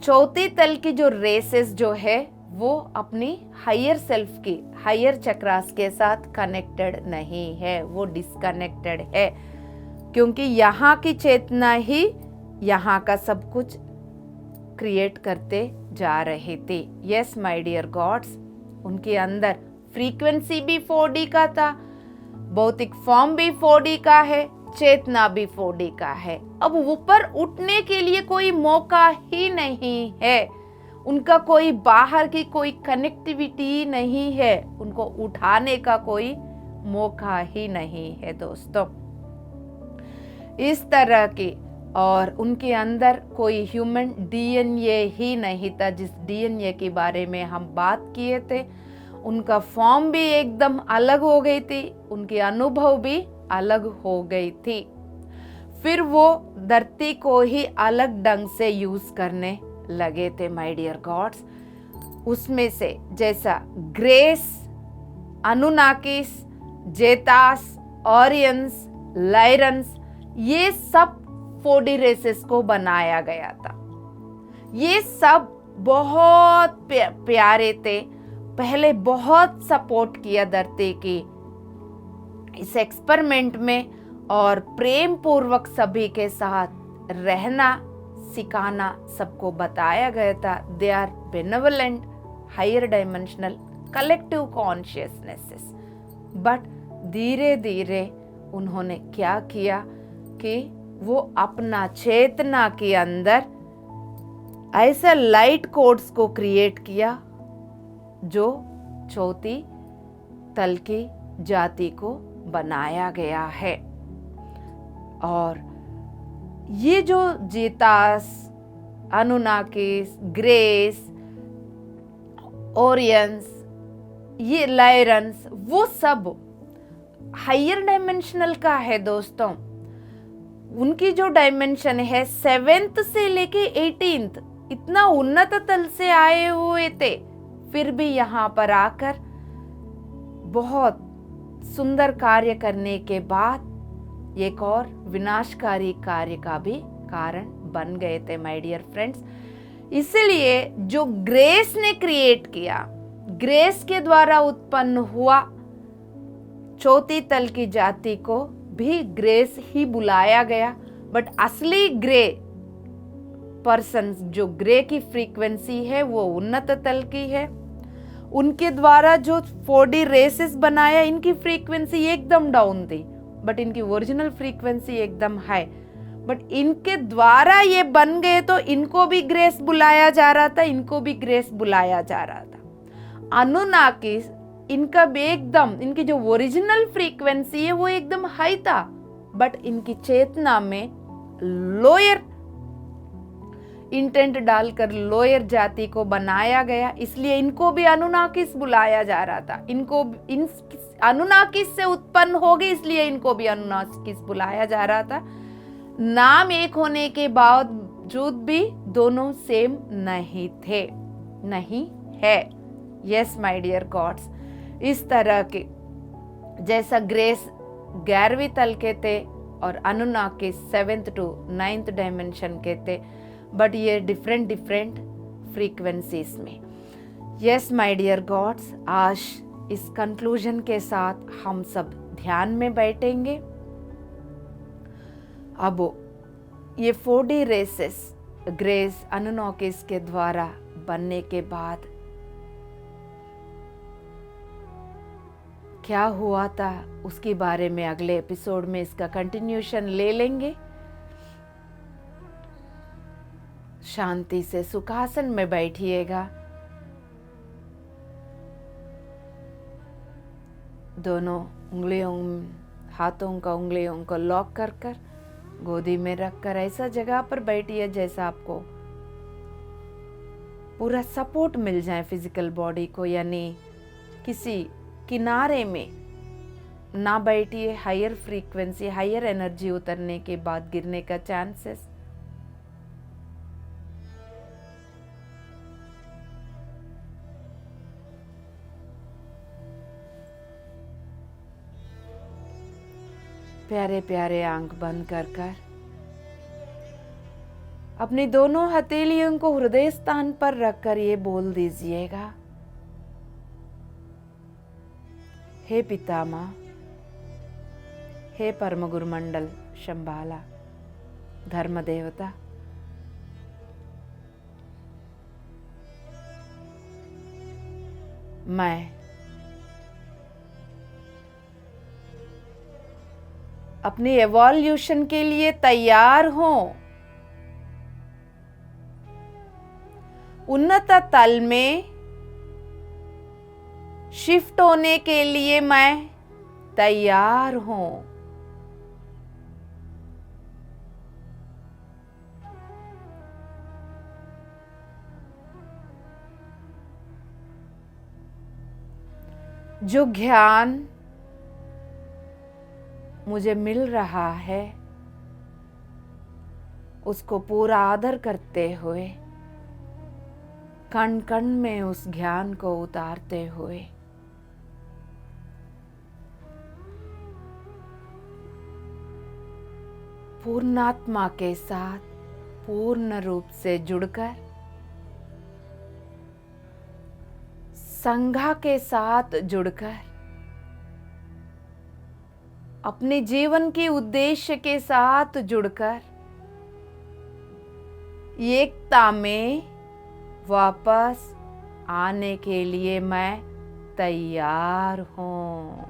[SPEAKER 1] चौथी तल की जो रेसेस जो है वो अपनी हायर सेल्फ की, हायर चक्रास के साथ कनेक्टेड नहीं है, वो डिस्कनेक्टेड है, क्योंकि यहाँ की चेतना ही यहाँ का सब कुछ क्रिएट करते जा रहे थे। यस माय डियर गॉड्स, उनके अंदर फ्रीक्वेंसी भी 4D का था, भौतिक फॉर्म भी 4D का है, चेतना भी 4D का है। अब ऊपर उठने के लिए कोई मौका ही नहीं है, उनका कोई बाहर की कोई कनेक्टिविटी नहीं है, उनको उठाने का कोई मौका ही नहीं है दोस्तों। इस तरह की, और उनके अंदर कोई ह्यूमन डीएनए ही नहीं था, जिस डीएनए के बारे में हम बात किए थे। उनका फॉर्म भी एकदम अलग हो गई थी, उनके अनुभव भी अलग हो गई थी। फिर वो धरती को ही अलग ढंग से यूज करने लगे थे माय डियर गॉड्स। उसमें से जैसा ग्रेस, अनुनाकिस, जेतास, ऑरियंस, लायरंस, ये सब 4D रेसेस को बनाया गया था। ये सब बहुत प्यारे थे, पहले बहुत सपोर्ट किया धरती की इस एक्सपेरिमेंट में, और प्रेम पूर्वक सभी के साथ रहना सिखाना सबको बताया गया था। They are benevolent, higher dimensional, collective consciousnesses. But धीरे धीरे उन्होंने क्या किया कि वो अपना चेतना के अंदर ऐसा लाइट कोड्स को क्रिएट किया जो चौथी तल की जाति को बनाया गया है। और ये जो जीतास, अनुनाकिस, ग्रेस, ओरियंस, ये लायरन्स, वो सब हायर डायमेंशनल का है दोस्तों। उनकी जो डायमेंशन है 7th से लेके 18th, इतना उन्नत तल से आए हुए थे, फिर भी यहाँ पर आकर बहुत सुंदर कार्य करने के बाद एक और विनाशकारी कार्य का भी कारण बन गए थे माय डियर फ्रेंड्स। इसलिए जो ग्रेस ने क्रिएट किया, ग्रेस के द्वारा उत्पन्न हुआ चौथी तल की जाति को भी ग्रेस ही बुलाया गया। बट असली ग्रे पर्सन, जो ग्रे की फ्रीक्वेंसी है वो उन्नत तल की है। उनके द्वारा जो 4D रेसेस बनाया, इनकी फ्रीक्वेंसी एकदम डाउन थी, बट इनकी ओरिजिनल फ्रीक्वेंसी एकदम हाई। बट इनके द्वारा ये बन गए तो इनको भी ग्रेस बुलाया जा रहा था, इनको भी ग्रेस बुलाया जा रहा था। अनुनाकिस, इनका भी एकदम, इनकी जो ओरिजिनल फ्रीक्वेंसी है वो एकदम हाई था, बट इनकी चेतना में लोअर इंटेंट डालकर लोअर जाति को बनाया गया, इसलिए इनको भी अनुनाकिस बुलाया जा रहा था। इनको अनुनाकिस से उत्पन्न हो गए, इसलिए इनको भी अनुनाकिस बुलाया जा रहा था। नाम एक होने के बावजूद भी दोनों सेम नहीं थे, नहीं है। यस माय डियर गॉड्स, इस तरह के जैसा ग्रेस 11वीं तल के थे और अनुनाकिस 7th to 9th डायमेंशन के थे, बट ये डिफरेंट फ्रीक्वेंसीज में। यस माय डियर गॉड्स, आज इस कंक्लूजन के साथ हम सब ध्यान में बैठेंगे। अब ये 4D रेसेस ग्रेस अनुनाकिस के द्वारा बनने के बाद क्या हुआ था उसके बारे में अगले एपिसोड में इसका कंटिन्यूशन ले लेंगे। शांति से सुखासन में बैठिएगा, दोनों उंगलियों, हाथों का उंगलियों को लॉक कर कर गोदी में रखकर ऐसा जगह पर बैठिए जैसा आपको पूरा सपोर्ट मिल जाए फिजिकल बॉडी को, यानी किसी किनारे में ना बैठिए। हायर फ्रीक्वेंसी, हायर एनर्जी उतरने के बाद गिरने का चांसेस। प्यारे प्यारे आंख बंद कर कर अपनी दोनों हथेलियों को हृदय स्थान पर रखकर ये बोल दीजिएगा, हे पितामह, हे परम गुरु मंडल शंबाला, धर्म देवता, मैं अपनी एवोल्यूशन के लिए तैयार हूं। उन्नत तल में शिफ्ट होने के लिए मैं तैयार हूं। जो ज्ञान मुझे मिल रहा है उसको पूरा आदर करते हुए, कण कण में उस ज्ञान को उतारते हुए पूर्णात्मा के साथ पूर्ण रूप से जुड़कर संघा के साथ जुड़कर अपने जीवन के उद्देश्य के साथ जुड़कर एकता में वापस आने के लिए मैं तैयार हूँ।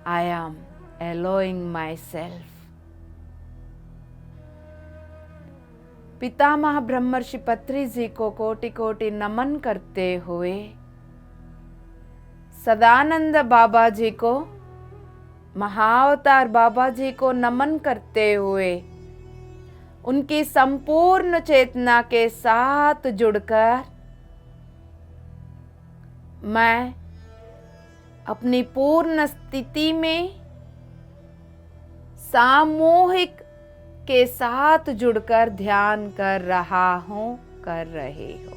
[SPEAKER 1] I am allowing myself. पितामह ब्रह्मर्षि पत्री जी को कोटि कोटि नमन करते हुए, सदानंद बाबा जी को, महाअवतार बाबा जी को नमन करते हुए, उनकी संपूर्ण चेतना के साथ जुड़कर मैं अपनी पूर्ण स्थिति में सामूहिक के साथ जुड़कर ध्यान कर रहा हूं, कर रहे हो।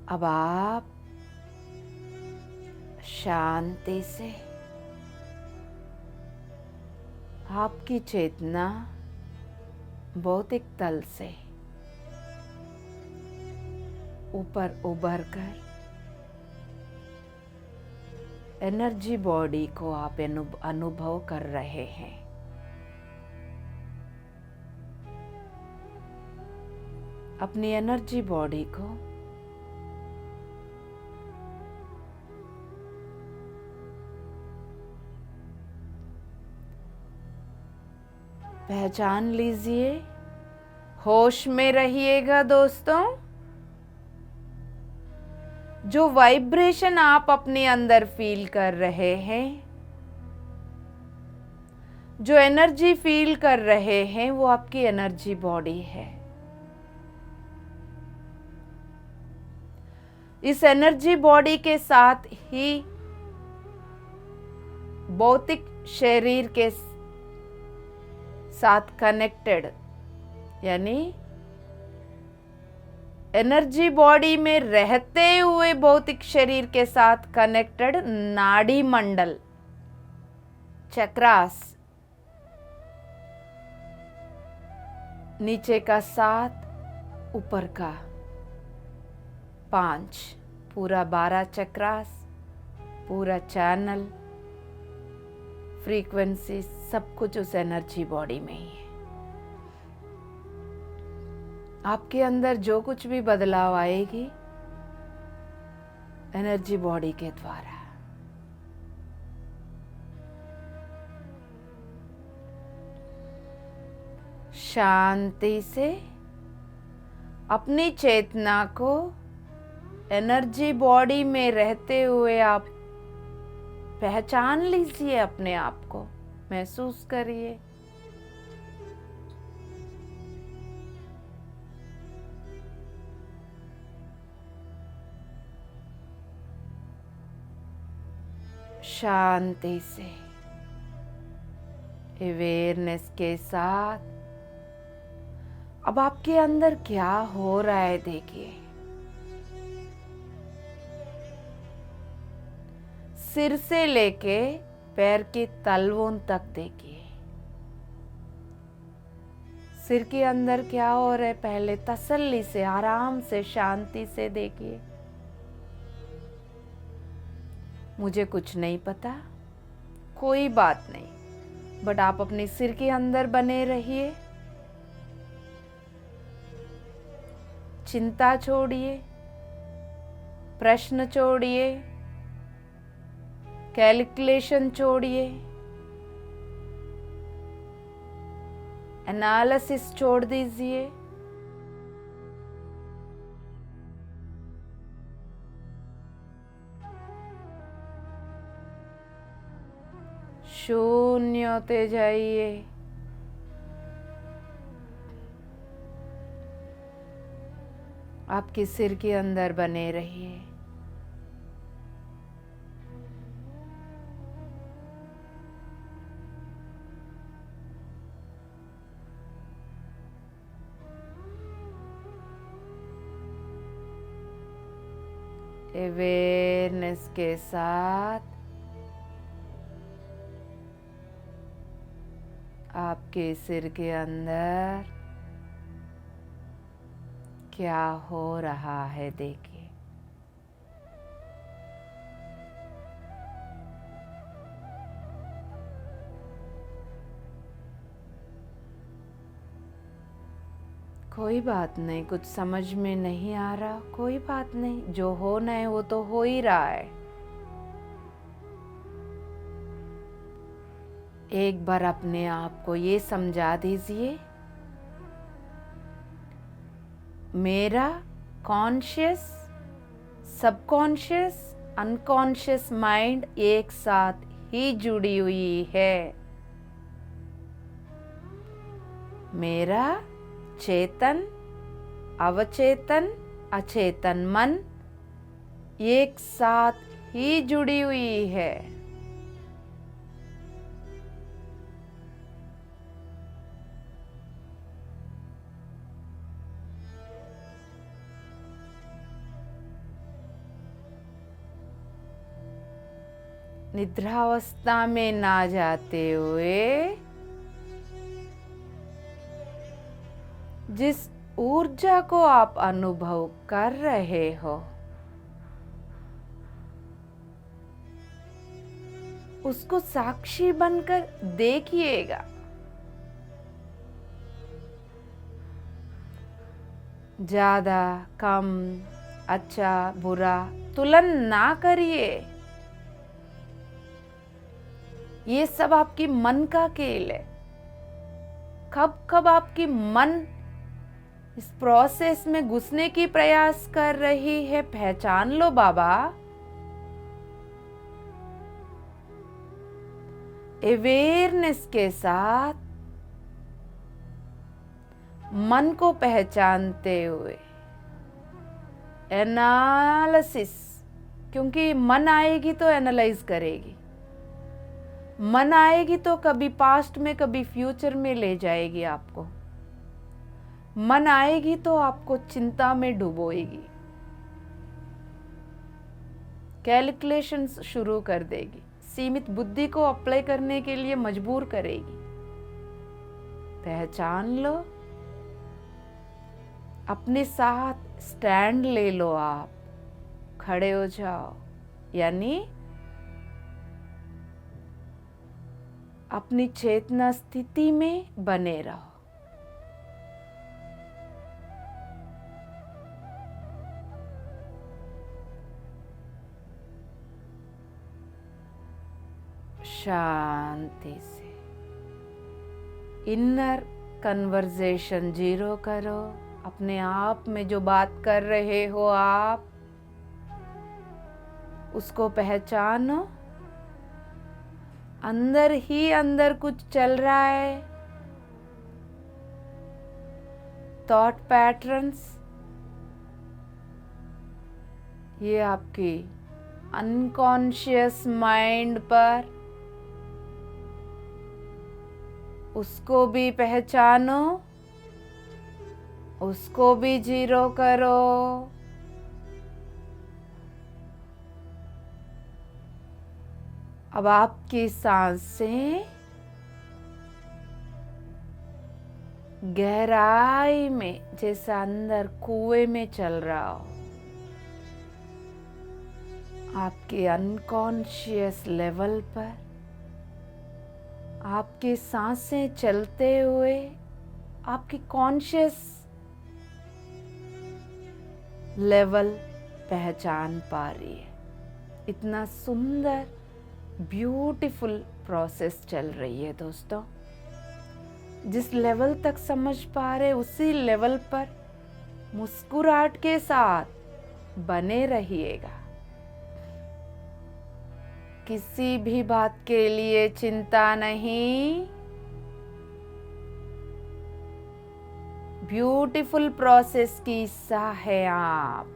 [SPEAKER 1] अब आप शांति से आपकी चेतना भौतिक तल से ऊपर उभर कर एनर्जी बॉडी को आप अनुभव कर रहे हैं। अपनी एनर्जी बॉडी को पहचान लीजिए। होश में रहिएगा दोस्तों। जो वाइब्रेशन आप अपने अंदर फील कर रहे हैं, जो एनर्जी फील कर रहे हैं, वो आपकी एनर्जी बॉडी है। इस एनर्जी बॉडी के साथ ही भौतिक शरीर के साथ कनेक्टेड, यानी एनर्जी बॉडी में रहते हुए भौतिक शरीर के साथ कनेक्टेड नाड़ी मंडल, चक्रास, नीचे का 7, ऊपर का 5, पूरा 12 चक्रास, पूरा चैनल, फ्रीक्वेंसी, सब कुछ उस एनर्जी बॉडी में ही है। आपके अंदर जो कुछ भी बदलाव आएगी एनर्जी बॉडी के द्वारा। शांति से अपनी चेतना को एनर्जी बॉडी में रहते हुए आप पहचान लीजिए, अपने आप को महसूस करिए। शांति से अवेयरनेस के साथ अब आपके अंदर क्या हो रहा है देखिए। सिर से लेके पैर की तलवों तक देखिए। सिर के अंदर क्या हो रहा है पहले तसल्ली से, आराम से, शांति से देखिए। मुझे कुछ नहीं पता, कोई बात नहीं, बट आप अपने सिर के अंदर बने रहिए। चिंता छोड़िए, प्रश्न छोड़िए, कैलकुलेशन छोड़िए, एनालिसिस छोड़ दीजिए। शून्य होते जाइए। आपके सिर के अंदर बने रहिए। अवेयरनेस के साथ आपके सिर के अंदर क्या हो रहा है देखिए। कोई बात नहीं, कुछ समझ में नहीं आ रहा, कोई बात नहीं, जो होना है वो तो हो ही रहा है। एक बार अपने आप को ये समझा दीजिए, मेरा कॉन्शियस, सबकॉन्शियस, अनकॉन्शियस माइंड एक साथ ही जुड़ी हुई है। मेरा चेतन, अवचेतन, अचेतन मन एक साथ ही जुड़ी हुई है। निद्रावस्था में ना जाते हुए जिस ऊर्जा को आप अनुभव कर रहे हो, उसको साक्षी बनकर देखिएगा। ज्यादा कम, अच्छा बुरा तुलन ना करिए। ये सब आपकी मन का खेल है। कब कब आपकी मन इस प्रोसेस में घुसने की प्रयास कर रही है, पहचान लो बाबा। अवेयरनेस के साथ मन को पहचानते हुए एनालिसिस, क्योंकि मन आएगी तो एनालाइज करेगी, मन आएगी तो कभी पास्ट में कभी फ्यूचर में ले जाएगी आपको, मन आएगी तो आपको चिंता में डुबोएगी, कैलकुलेशंस शुरू कर देगी, सीमित बुद्धि को अप्लाई करने के लिए मजबूर करेगी। पहचान लो, अपने साथ स्टैंड ले लो, आप खड़े हो जाओ, यानी अपनी चेतना स्थिति में बने रहो। शांति से इनर कन्वर्सेशन जीरो करो। अपने आप में जो बात कर रहे हो आप, उसको पहचानो। अंदर ही अंदर कुछ चल रहा है, थॉट पैटर्न्स, ये आपकी अनकॉन्शियस माइंड पर, उसको भी पहचानो, उसको भी जीरो करो। अब आपकी सांसें गहराई में, जैसे अंदर कुएं में चल रहा हो, आपके अनकॉन्शियस लेवल पर आपकी सांसें चलते हुए आपकी कॉन्शियस लेवल पहचान पा रही है। इतना सुंदर ब्यूटीफुल प्रोसेस चल रही है दोस्तों। जिस लेवल तक समझ पा रहे उसी लेवल पर मुस्कुराहट के साथ बने रहिएगा। किसी भी बात के लिए चिंता नहीं। ब्यूटीफुल प्रोसेस की हिस्सा है आप।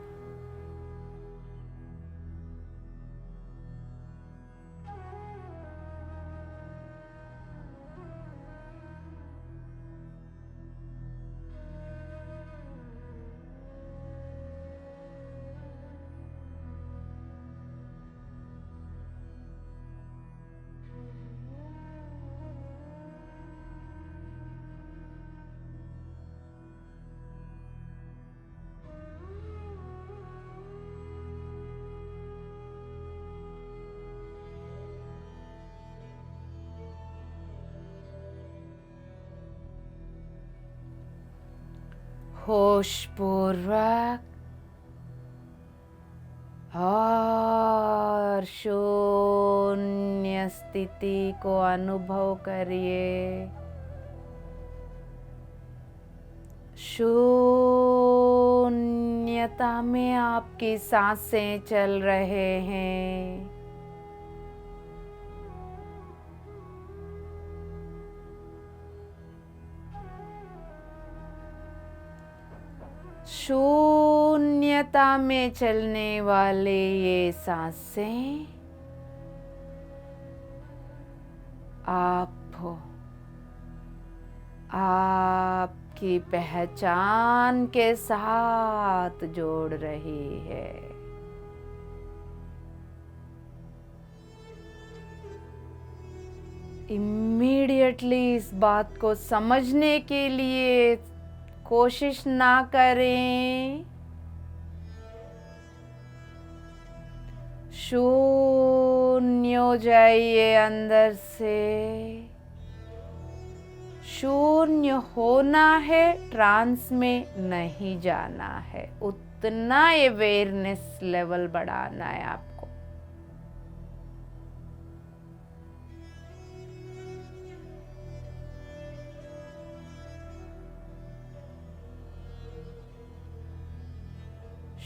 [SPEAKER 1] होशपूर्वक और शून्य स्थिति को अनुभव करिए। शून्यता में आपकी सांसें चल रहे हैं। शून्यता में चलने वाले ये सांसें आपकी पहचान के साथ जोड़ रही है। इमीडिएटली इस बात को समझने के लिए कोशिश ना करें। शून्य हो जाइए अंदर से। शून्य होना है, ट्रांस में नहीं जाना है। उतना अवेयरनेस लेवल बढ़ाना है आपको।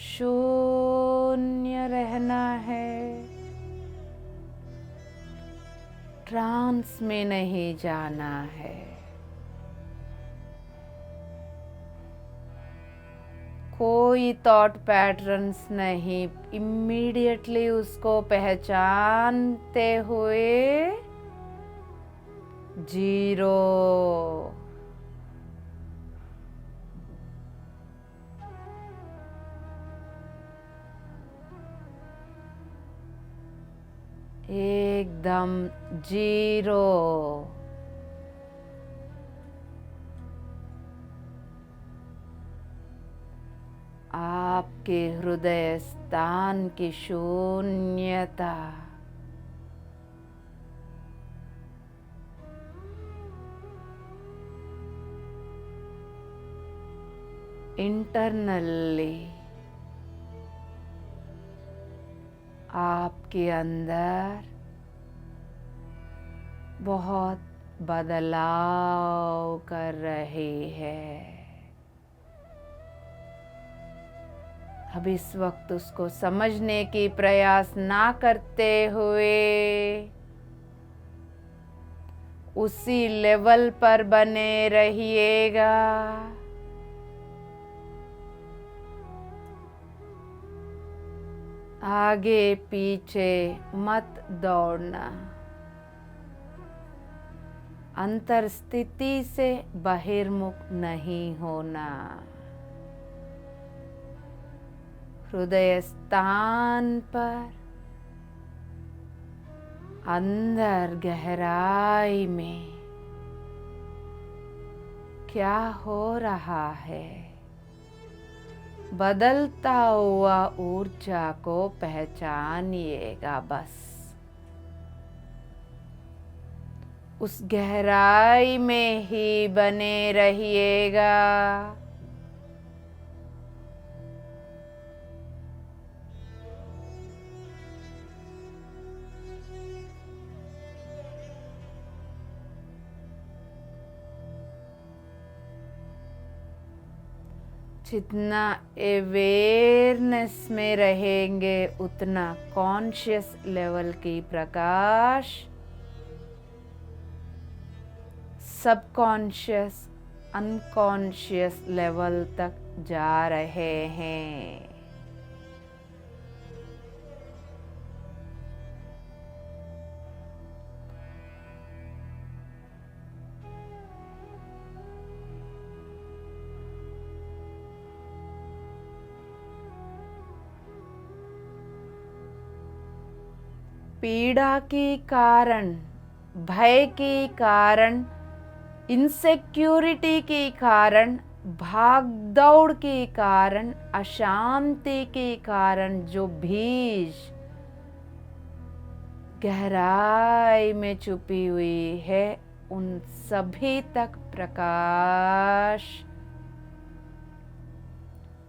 [SPEAKER 1] शून्य रहना है, ट्रांस में नहीं जाना है। कोई थॉट पैटर्न्स नहीं, इमीडिएटली उसको पहचानते हुए जीरो। एकदम जीरो। आपके हृदय स्थान की शून्यता इंटरनली आपके अंदर बहुत बदलाव कर रही है। अब इस वक्त उसको समझने की प्रयास ना करते हुए उसी लेवल पर बने रहिएगा। आगे पीछे मत दौड़ना। अंतर स्थिति से बहिर्मुख नहीं होना। हृदय स्थान पर अंदर गहराई में क्या हो रहा है, बदलता हुआ ऊर्जा को पहचानिएगा। बस उस गहराई में ही बने रहिएगा। जितना अवेयरनेस में रहेंगे उतना कॉन्शियस लेवल की प्रकाश सबकॉन्शियस अनकॉन्शियस लेवल तक जा रहे हैं। पीड़ा के कारण, भय के कारण, इनसिक्योरिटी के कारण, भागदौड़ के कारण, अशांति के कारण जो बीज गहराई में छुपी हुई है, उन सभी तक प्रकाश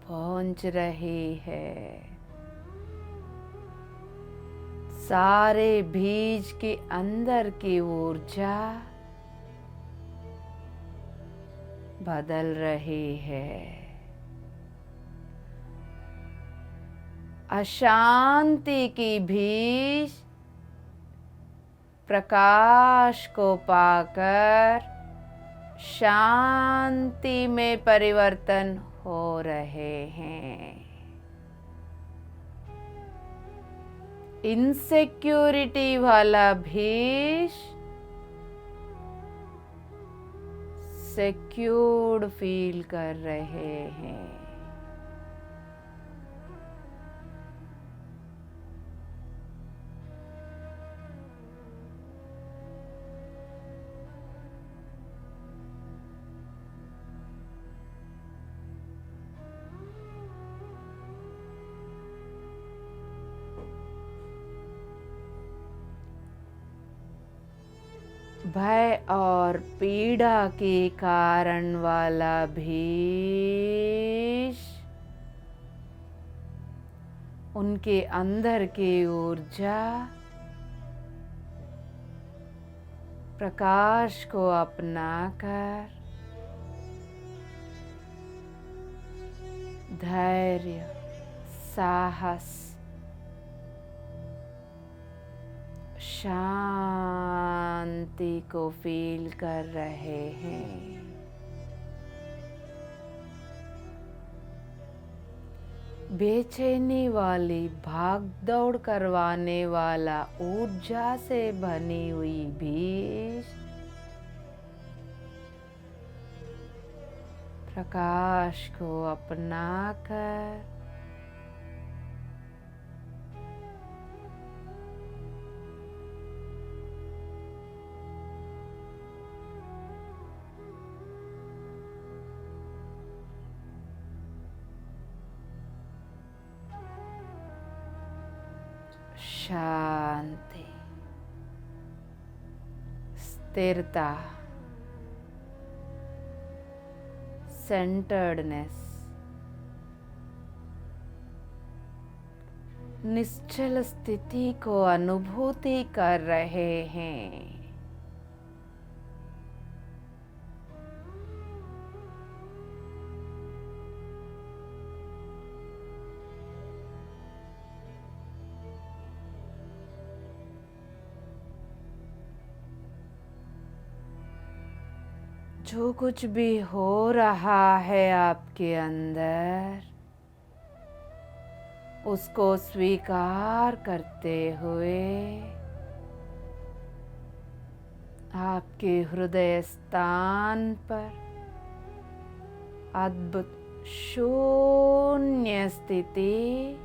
[SPEAKER 1] पहुंच रही है। सारे बीज के अंदर की ऊर्जा बदल रही है। अशांति की बीज प्रकाश को पाकर शांति में परिवर्तन हो रहे हैं। इनसिक्योरिटी वाला बीज सिक्योर्ड फील कर रहे हैं। भय और पीड़ा के कारण वाला भीष उनके अंदर की ऊर्जा प्रकाश को अपनाकर धैर्य, साहस, शांति को फील कर रहे हैं। बेचैनी वाली भाग दौड़ करवाने वाला ऊर्जा से बनी हुई भीष प्रकाश को अपनाकर शांति, स्थिरता, सेंटर्डनेस, निश्चल स्थिति को अनुभूति कर रहे हैं। जो कुछ भी हो रहा है आपके अंदर, उसको स्वीकार करते हुए आपके हृदय स्थान पर अद्भुत शून्य स्थिति,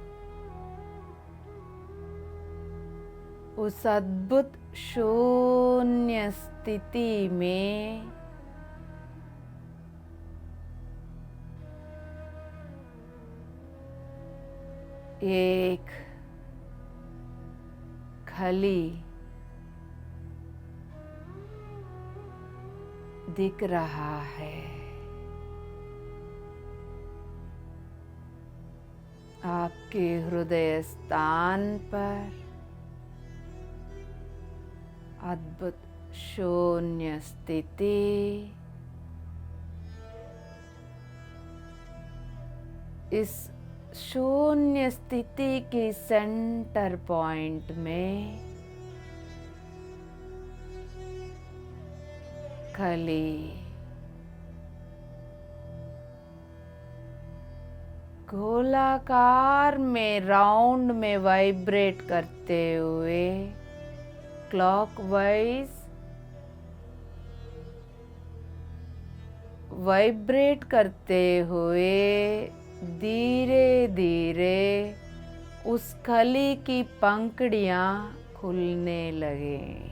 [SPEAKER 1] उस अद्भुत शून्य स्थिति में एक खली दिख रहा है। आपके हृदय स्थान पर अद्भुत शून्य स्थिति, इस शून्य स्थिति के सेंटर पॉइंट में खली गोलाकार में राउंड में वाइब्रेट करते हुए क्लॉकवाइज वाइब्रेट करते हुए धीरे धीरे उस खली की पंखुड़ियां खुलने लगे।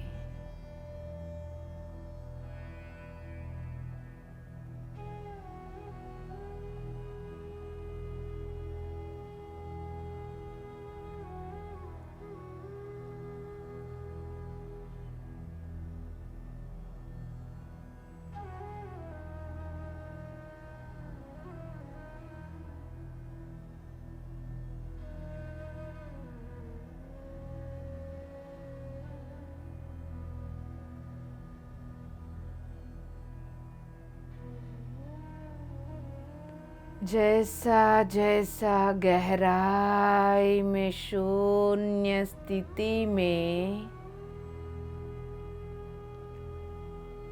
[SPEAKER 1] जैसा जैसा गहराई में शून्य स्थिति में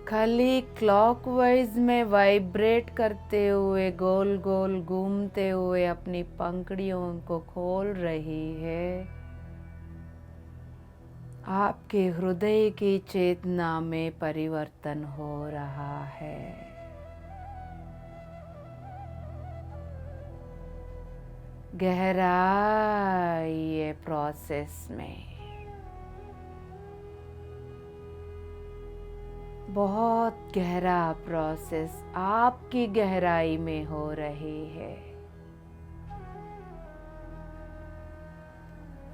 [SPEAKER 1] खाली क्लॉकवाइज में वाइब्रेट करते हुए गोल गोल घूमते हुए अपनी पंखुड़ियों को खोल रही है, आपके हृदय की चेतना में परिवर्तन हो रहा है। गहराई ये प्रोसेस में बहुत गहरा प्रोसेस आपकी गहराई में हो रही है,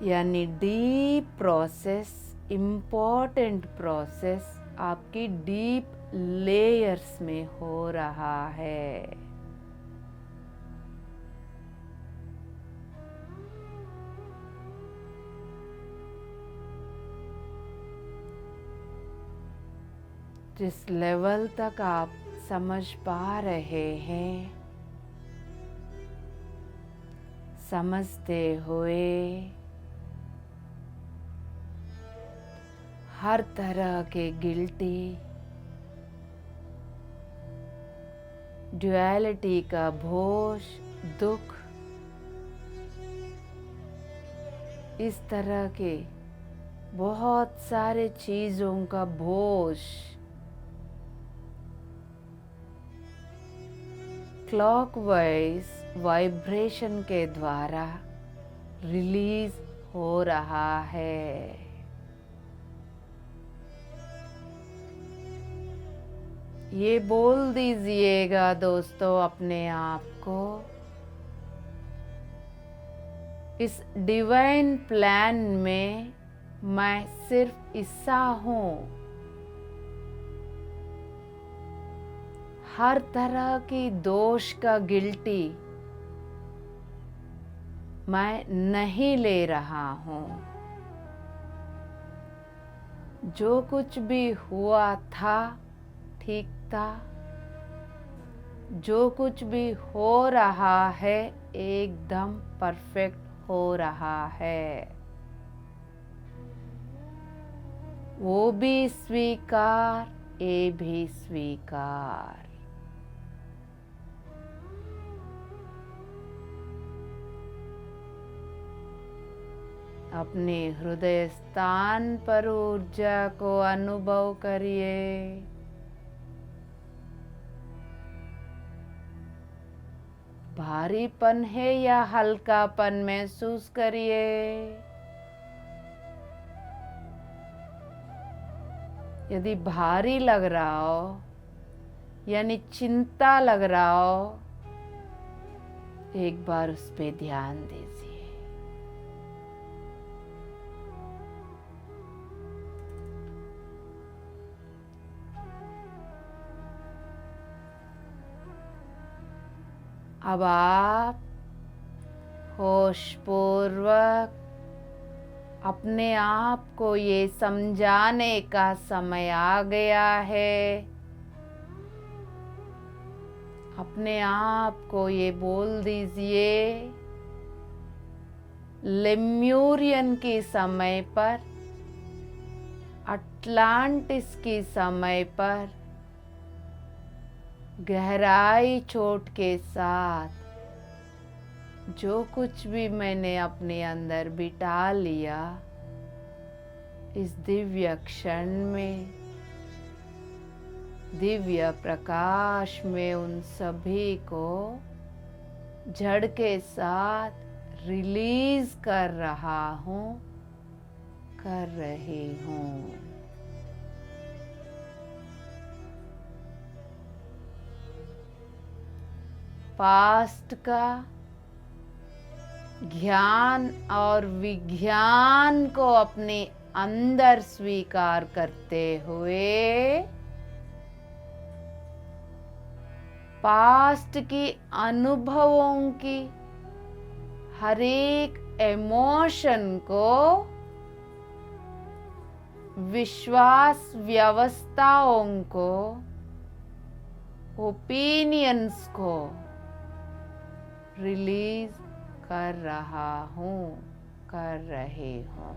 [SPEAKER 1] यानी डीप प्रोसेस, इम्पोर्टेंट प्रोसेस आपकी डीप लेयर्स में हो रहा है। जिस लेवल तक आप समझ पा रहे हैं, समझते हुए हर तरह के गिल्टी, ड्युअलिटी का बोझ, दुख, इस तरह के बहुत सारे चीजों का बोझ क्लॉकवाइज वाइब्रेशन के द्वारा रिलीज हो रहा है। ये बोल दीजिएगा दोस्तों अपने आप को, इस डिवाइन प्लान में मैं सिर्फ हिस्सा हूँ। हर तरह की दोष का गिल्टी मैं नहीं ले रहा हूँ। जो कुछ भी हुआ था ठीक था, जो कुछ भी हो रहा है एकदम परफेक्ट हो रहा है। वो भी स्वीकार, ये भी स्वीकार। अपने हृदय स्थान पर ऊर्जा को अनुभव करिए। भारीपन है या हल्कापन महसूस करिए। यदि भारी लग रहा हो यानी चिंता लग रहा हो, एक बार उस पे ध्यान दीजिए। अब आप होशपूर्वक अपने आप को ये समझाने का समय आ गया है। अपने आप को ये बोल दीजिए, लेम्यूरियन के समय पर, अटलांटिस के समय पर गहराई चोट के साथ जो कुछ भी मैंने अपने अंदर बिठा लिया, इस दिव्य क्षण में, दिव्य प्रकाश में उन सभी को जड़ के साथ रिलीज कर रहा हूँ, कर रही हूँ। पास्ट का ज्ञान और विज्ञान को अपने अंदर स्वीकार करते हुए पास्ट की अनुभवों की हर एक इमोशन को, विश्वास व्यवस्थाओं को, ओपिनियंस को रिलीज कर रहा हूँ, कर रही हूँ।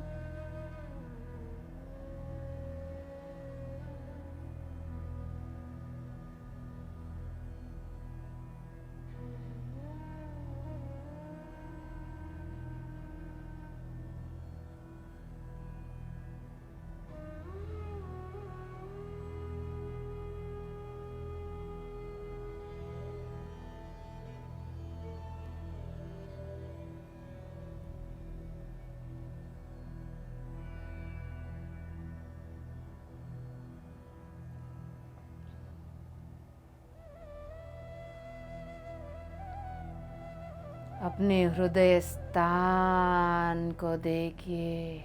[SPEAKER 1] अपने हृदय स्थान को देखिए।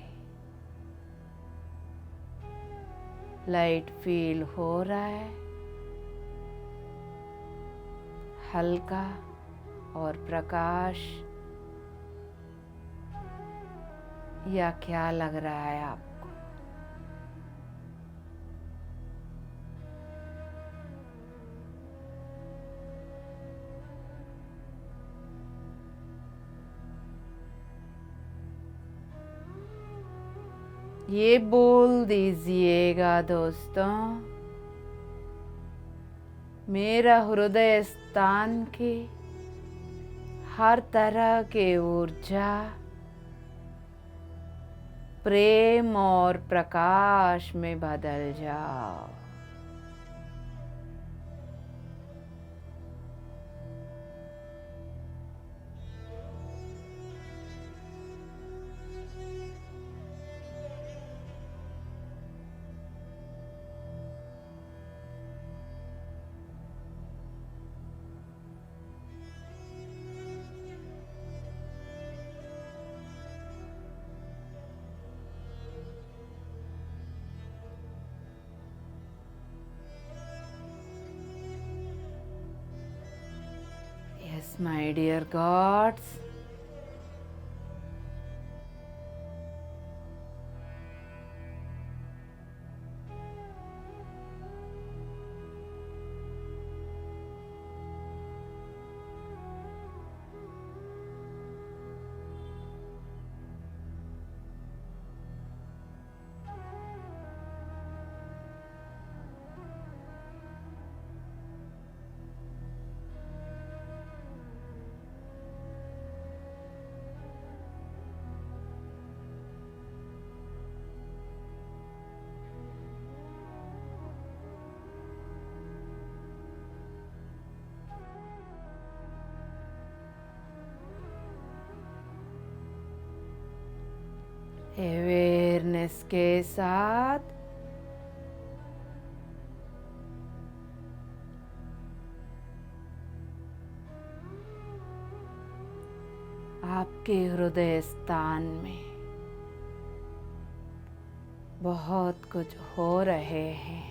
[SPEAKER 1] लाइट फील हो रहा है, हल्का और प्रकाश, या क्या लग रहा है आपको? ये बोल दीजिएगा दोस्तों, मेरा हृदय स्थान की हर तरह के ऊर्जा प्रेम और प्रकाश में बदल जाओ। Yes, my dear gods, awareness के साथ आपके हृदय स्थान में बहुत कुछ हो रहे हैं।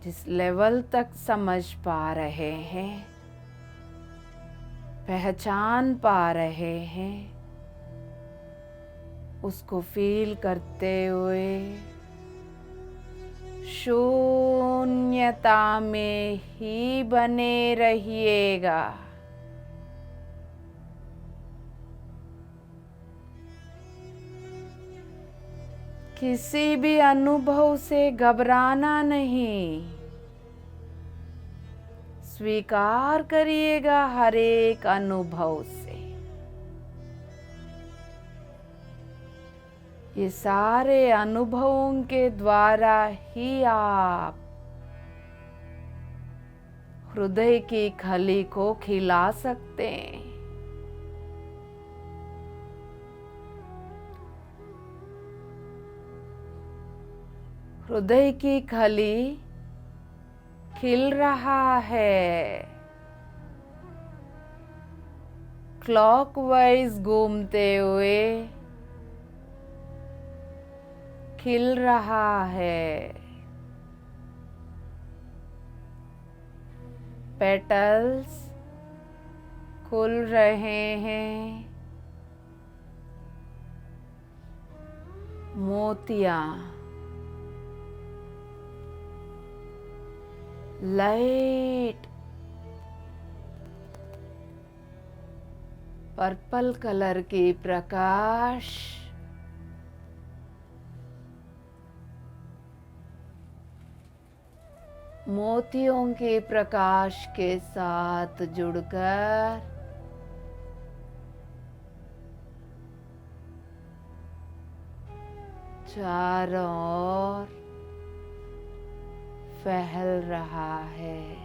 [SPEAKER 1] जिस लेवल तक समझ पा रहे हैं, पहचान पा रहे हैं, उसको फील करते हुए शून्यता में ही बने रहिएगा। किसी भी अनुभव से घबराना नहीं, स्वीकार करिएगा हर एक अनुभव से। ये सारे अनुभवों के द्वारा ही आप हृदय की खली को खिला सकते हैं। हृदय की खली खिल रहा है, क्लॉकवाइज घूमते हुए खिल रहा है। पेटल्स खुल रहे हैं, मोतियां लाइट पर्पल कलर की प्रकाश मोतियों के प्रकाश के साथ जुड़कर चारों ओर फैल रहा है।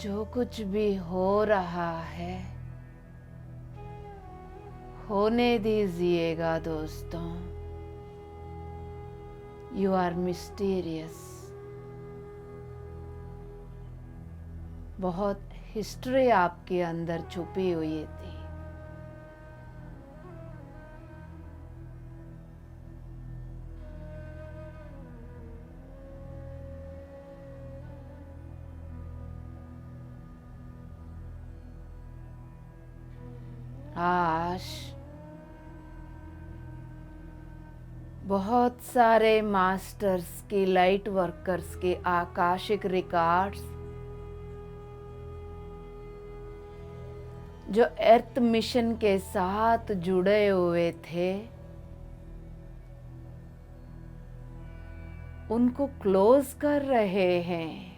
[SPEAKER 1] जो कुछ भी हो रहा है होने दीजिएगा दोस्तों। You are mysterious. बहुत हिस्ट्री आपके अंदर छुपी हुई थी। आज बहुत सारे मास्टर्स के लाइट वर्कर्स के आकाशिक रिकॉर्ड्स जो अर्थ मिशन के साथ जुड़े हुए थे उनको क्लोज कर रहे हैं।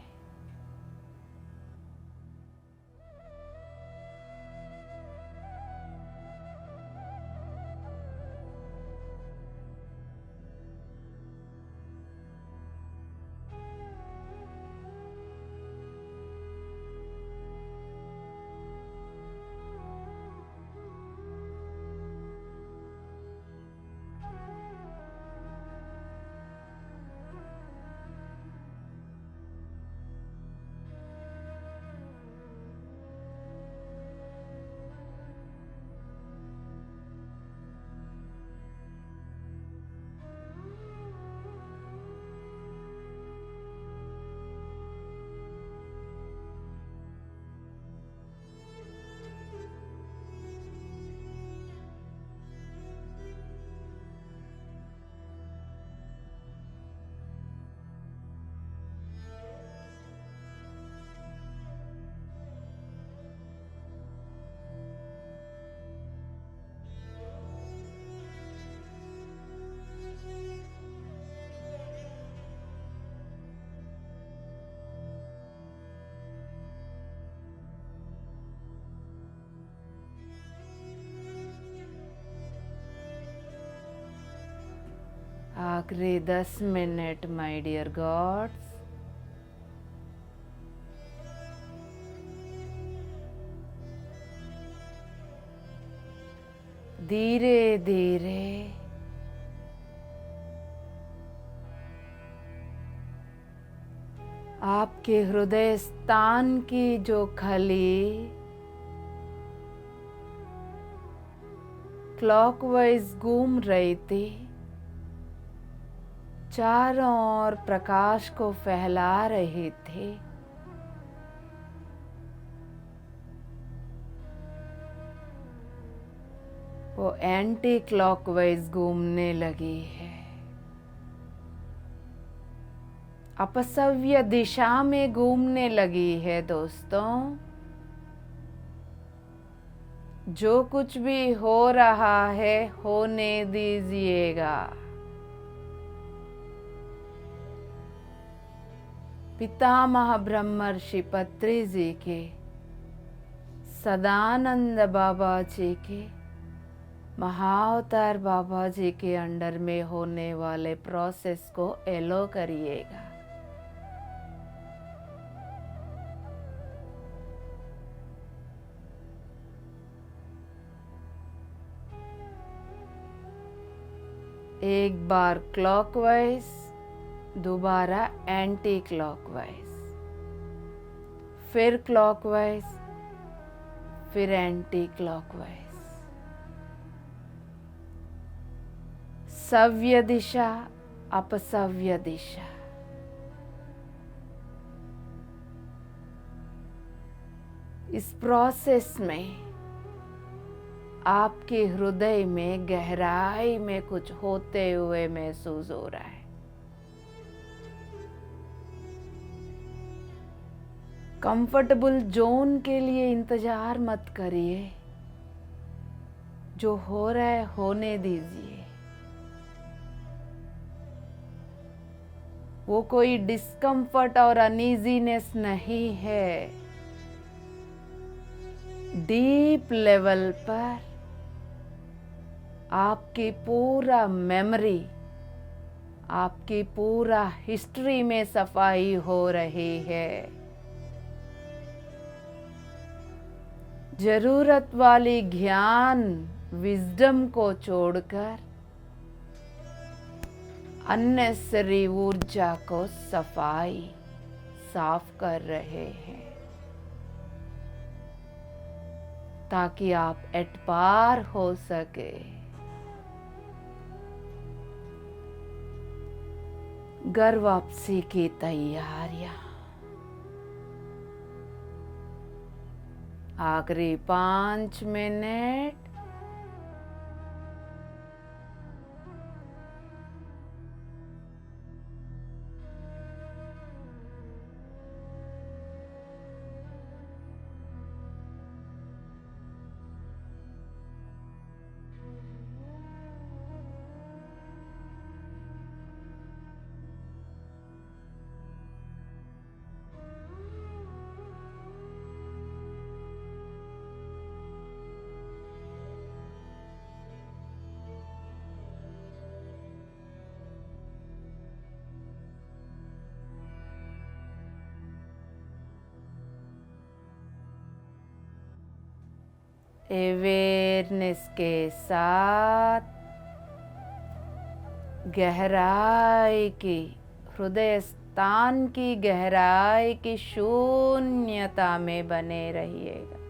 [SPEAKER 1] आखिरी 10 मिनट माय डियर गॉड्स। धीरे धीरे आपके हृदय स्थान की जो खली क्लॉकवाइज घूम रही थी, चारों ओर प्रकाश को फैला रहे थे, वो एंटी क्लॉकवाइज घूमने लगी है। अपसव्य दिशा में घूमने लगी है दोस्तों। जो कुछ भी हो रहा है होने दीजिएगा। पितामह ब्रह्मर्षि पत्री जी के, सदानंद बाबा जी के, महाअवतार बाबा जी के अंडर में होने वाले प्रोसेस को एलो करिएगा। एक बार क्लॉकवाइज, दोबारा एंटी क्लॉकवाइज, फिर क्लॉकवाइज, फिर एंटी क्लॉकवाइज। सव्य दिशा, अपसव्य दिशा। इस प्रोसेस में आपके हृदय में गहराई में कुछ होते हुए महसूस हो रहा है। कंफर्टेबल जोन के लिए इंतजार मत करिए। जो हो रहा है होने दीजिए। वो कोई डिस्कम्फर्ट और अनईजीनेस नहीं है। डीप लेवल पर आपकी पूरा मेमोरी, आपकी पूरा हिस्ट्री में सफाई हो रही है। जरूरत वाली ज्ञान, विजडम को छोड़कर अननेसेसरी ऊर्जा को साफ कर रहे हैं, ताकि आप एट पार हो सके। घर वापसी की तैयारियां। आखिरी 5 मिनट। अवेयरनेस के साथ गहराई की, हृदय स्थान की गहराई की शून्यता में बने रहिएगा।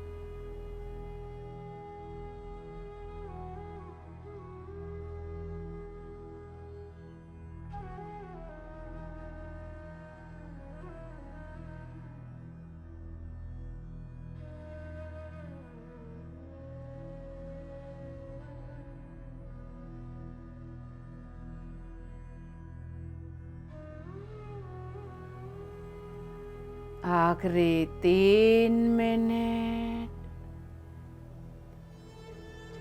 [SPEAKER 1] आखिरी 3 मिनट।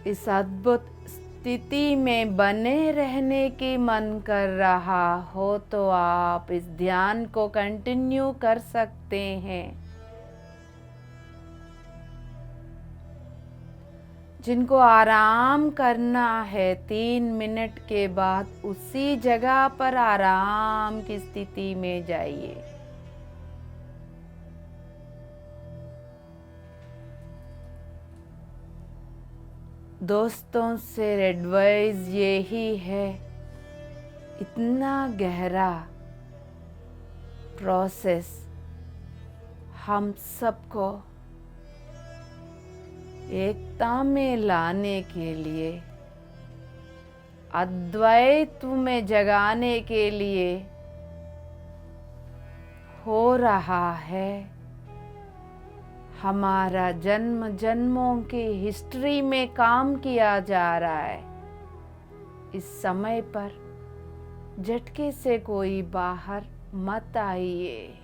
[SPEAKER 1] इस अद्भुत स्थिति में बने रहने की मन कर रहा हो तो आप इस ध्यान को कंटिन्यू कर सकते हैं। जिनको आराम करना है 3 मिनट के बाद उसी जगह पर आराम की स्थिति में जाइए। दोस्तों से एडवाइस यही है, इतना गहरा प्रोसेस हम सबको एकता में लाने के लिए, अद्वैत में जगाने के लिए हो रहा है। हमारा जन्म जन्मों की हिस्ट्री में काम किया जा रहा है। इस समय पर झटके से कोई बाहर मत आइए।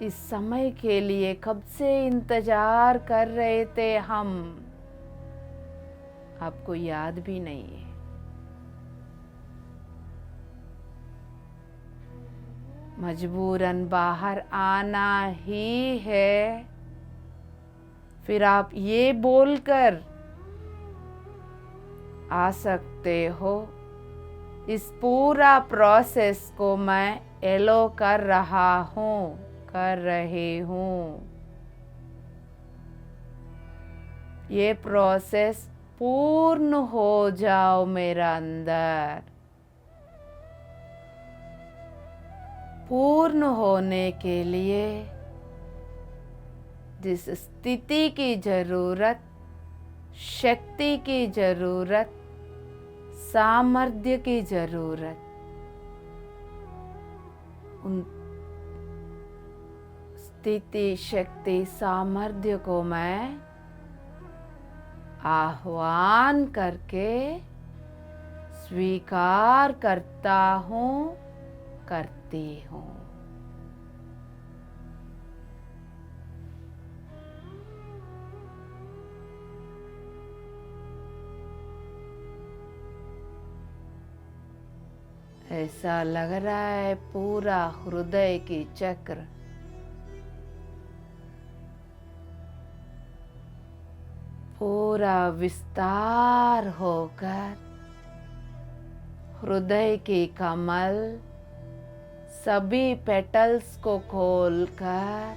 [SPEAKER 1] इस समय के लिए कब से इंतजार कर रहे थे हम, आपको याद भी नहीं है। मजबूरन बाहर आना ही है। फिर आप ये बोलकर आ सकते हो, इस पूरा प्रोसेस को मैं एलो कर रहा हूँ, कर रही हूँ। ये प्रोसेस पूर्ण हो जाओ मेरा अंदर। पूर्ण होने के लिए जिस स्थिति की जरूरत, शक्ति की जरूरत, सामर्थ्य की जरूरत, उन स्थिति, शक्ति, सामर्थ्य को मैं आह्वान करके स्वीकार करता हूँ, करती हूँ। ऐसा लग रहा है पूरा हृदय की चक्र पूरा विस्तार होकर हृदय की कमल सभी पेटल्स को खोलकर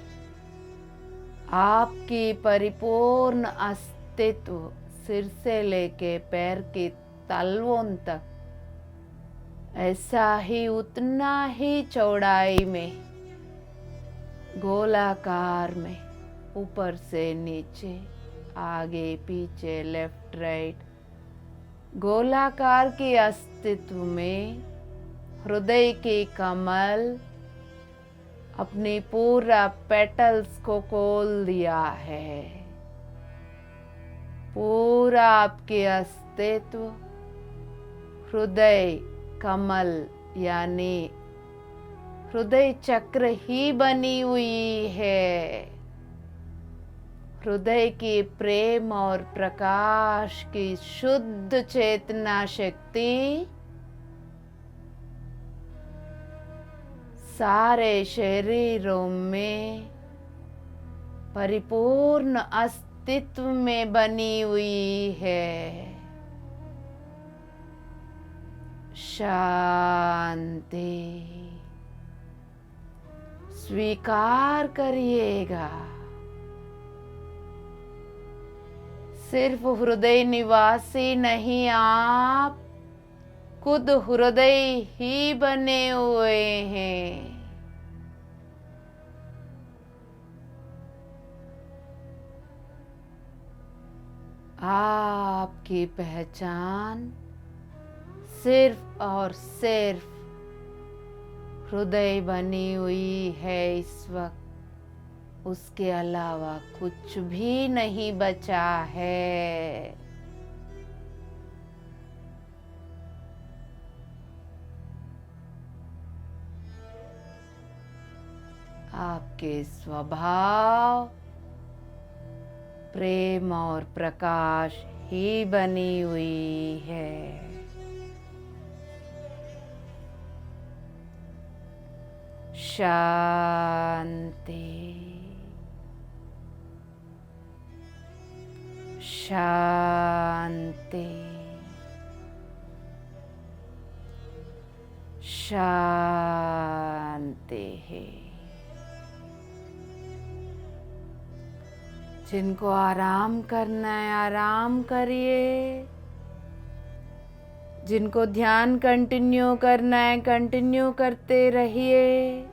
[SPEAKER 1] आपकी परिपूर्ण अस्तित्व सिर से लेके पैर की तलवों तक ऐसा ही उतना ही चौड़ाई में, गोलाकार में, ऊपर से नीचे, आगे पीछे, लेफ्ट राइट, गोलाकार के अस्तित्व में हृदय की कमल अपनी पूरा पेटल्स को खोल दिया है। पूरा आपके अस्तित्व हृदय कमल यानी हृदय चक्र ही बनी हुई है। हृदय की प्रेम और प्रकाश की शुद्ध चेतना शक्ति सारे शरीरों में परिपूर्ण अस्तित्व में बनी हुई है। शांति स्वीकार करिएगा। सिर्फ हृदय निवासी नहीं, आप खुद हृदय ही बने हुए हैं। आपकी पहचान सिर्फ और सिर्फ हृदय बनी हुई है इस वक्त। उसके अलावा कुछ भी नहीं बचा है। आपके स्वभाव प्रेम और प्रकाश ही बनी हुई है। शांति शांति शांति है। जिनको आराम करना है आराम करिए, जिनको ध्यान कंटिन्यू करना है कंटिन्यू करते रहिए,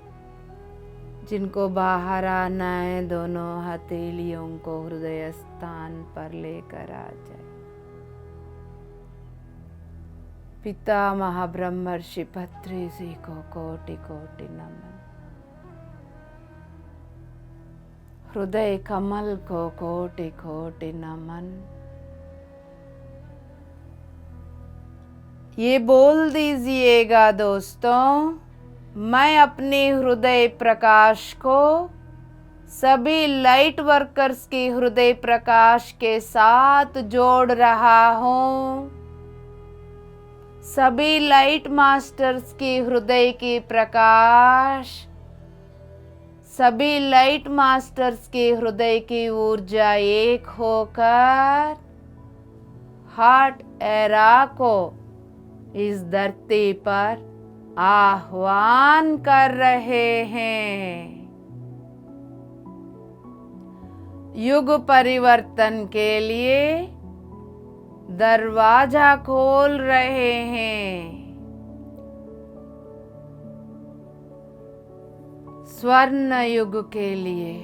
[SPEAKER 1] जिनको बाहर आना है दोनों हथेलियों को हृदय स्थान पर लेकर आ जाए। पिता महाब्रह्मर्षि पत्री जी को कोटि कोटि नमन। हृदय कमल को कोटि कोटि नमन। ये बोल दीजिएगा दोस्तों, मैं अपने हृदय प्रकाश को सभी लाइट वर्कर्स के हृदय प्रकाश के साथ जोड़ रहा हूँ। सभी लाइट मास्टर्स के हृदय के प्रकाश, सभी लाइट मास्टर्स के हृदय की ऊर्जा एक होकर हार्ट एरा को इस धरती पर आह्वान कर रहे हैं। युग परिवर्तन के लिए दरवाजा खोल रहे हैं। स्वर्ण युग के लिए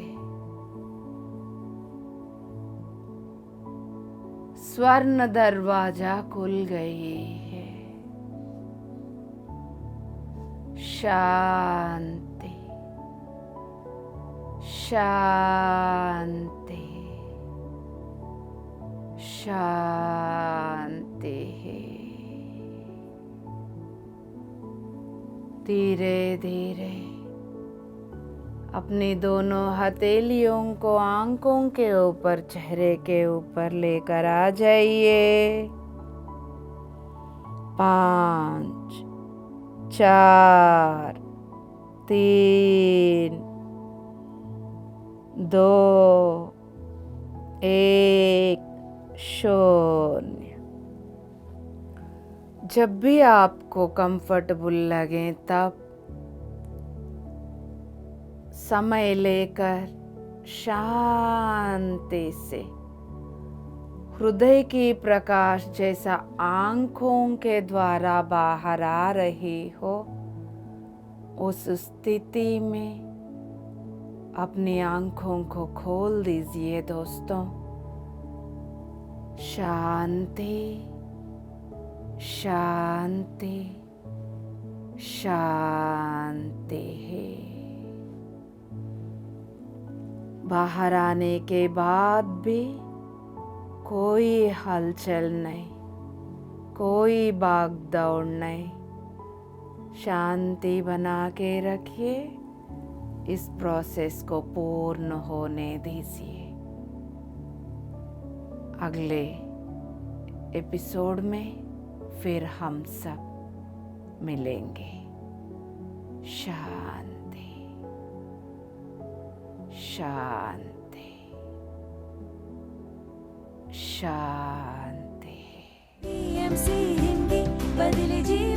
[SPEAKER 1] स्वर्ण दरवाजा खुल गई है। शांति शांति शांति है। धीरे धीरे अपनी दोनों हथेलियों को आंखों के ऊपर, चेहरे के ऊपर लेकर आ जाइए। 5 4 3 2 1 शून्य। जब भी आपको कंफर्टेबल लगे तब समय लेकर शांति से हृदय की प्रकाश जैसा आंखों के द्वारा बाहर आ रही हो, उस स्थिति में अपनी आंखों को खोल दीजिए दोस्तों। शांति शांति शांति है। बाहर आने के बाद भी कोई हलचल नहीं, कोई भाग दौड़ नहीं। शांति बना के रखिए। इस प्रोसेस को पूर्ण होने दीजिए। अगले एपिसोड में फिर हम सब मिलेंगे। शांति शांति शांति।
[SPEAKER 2] TMC हिंदी बदले जी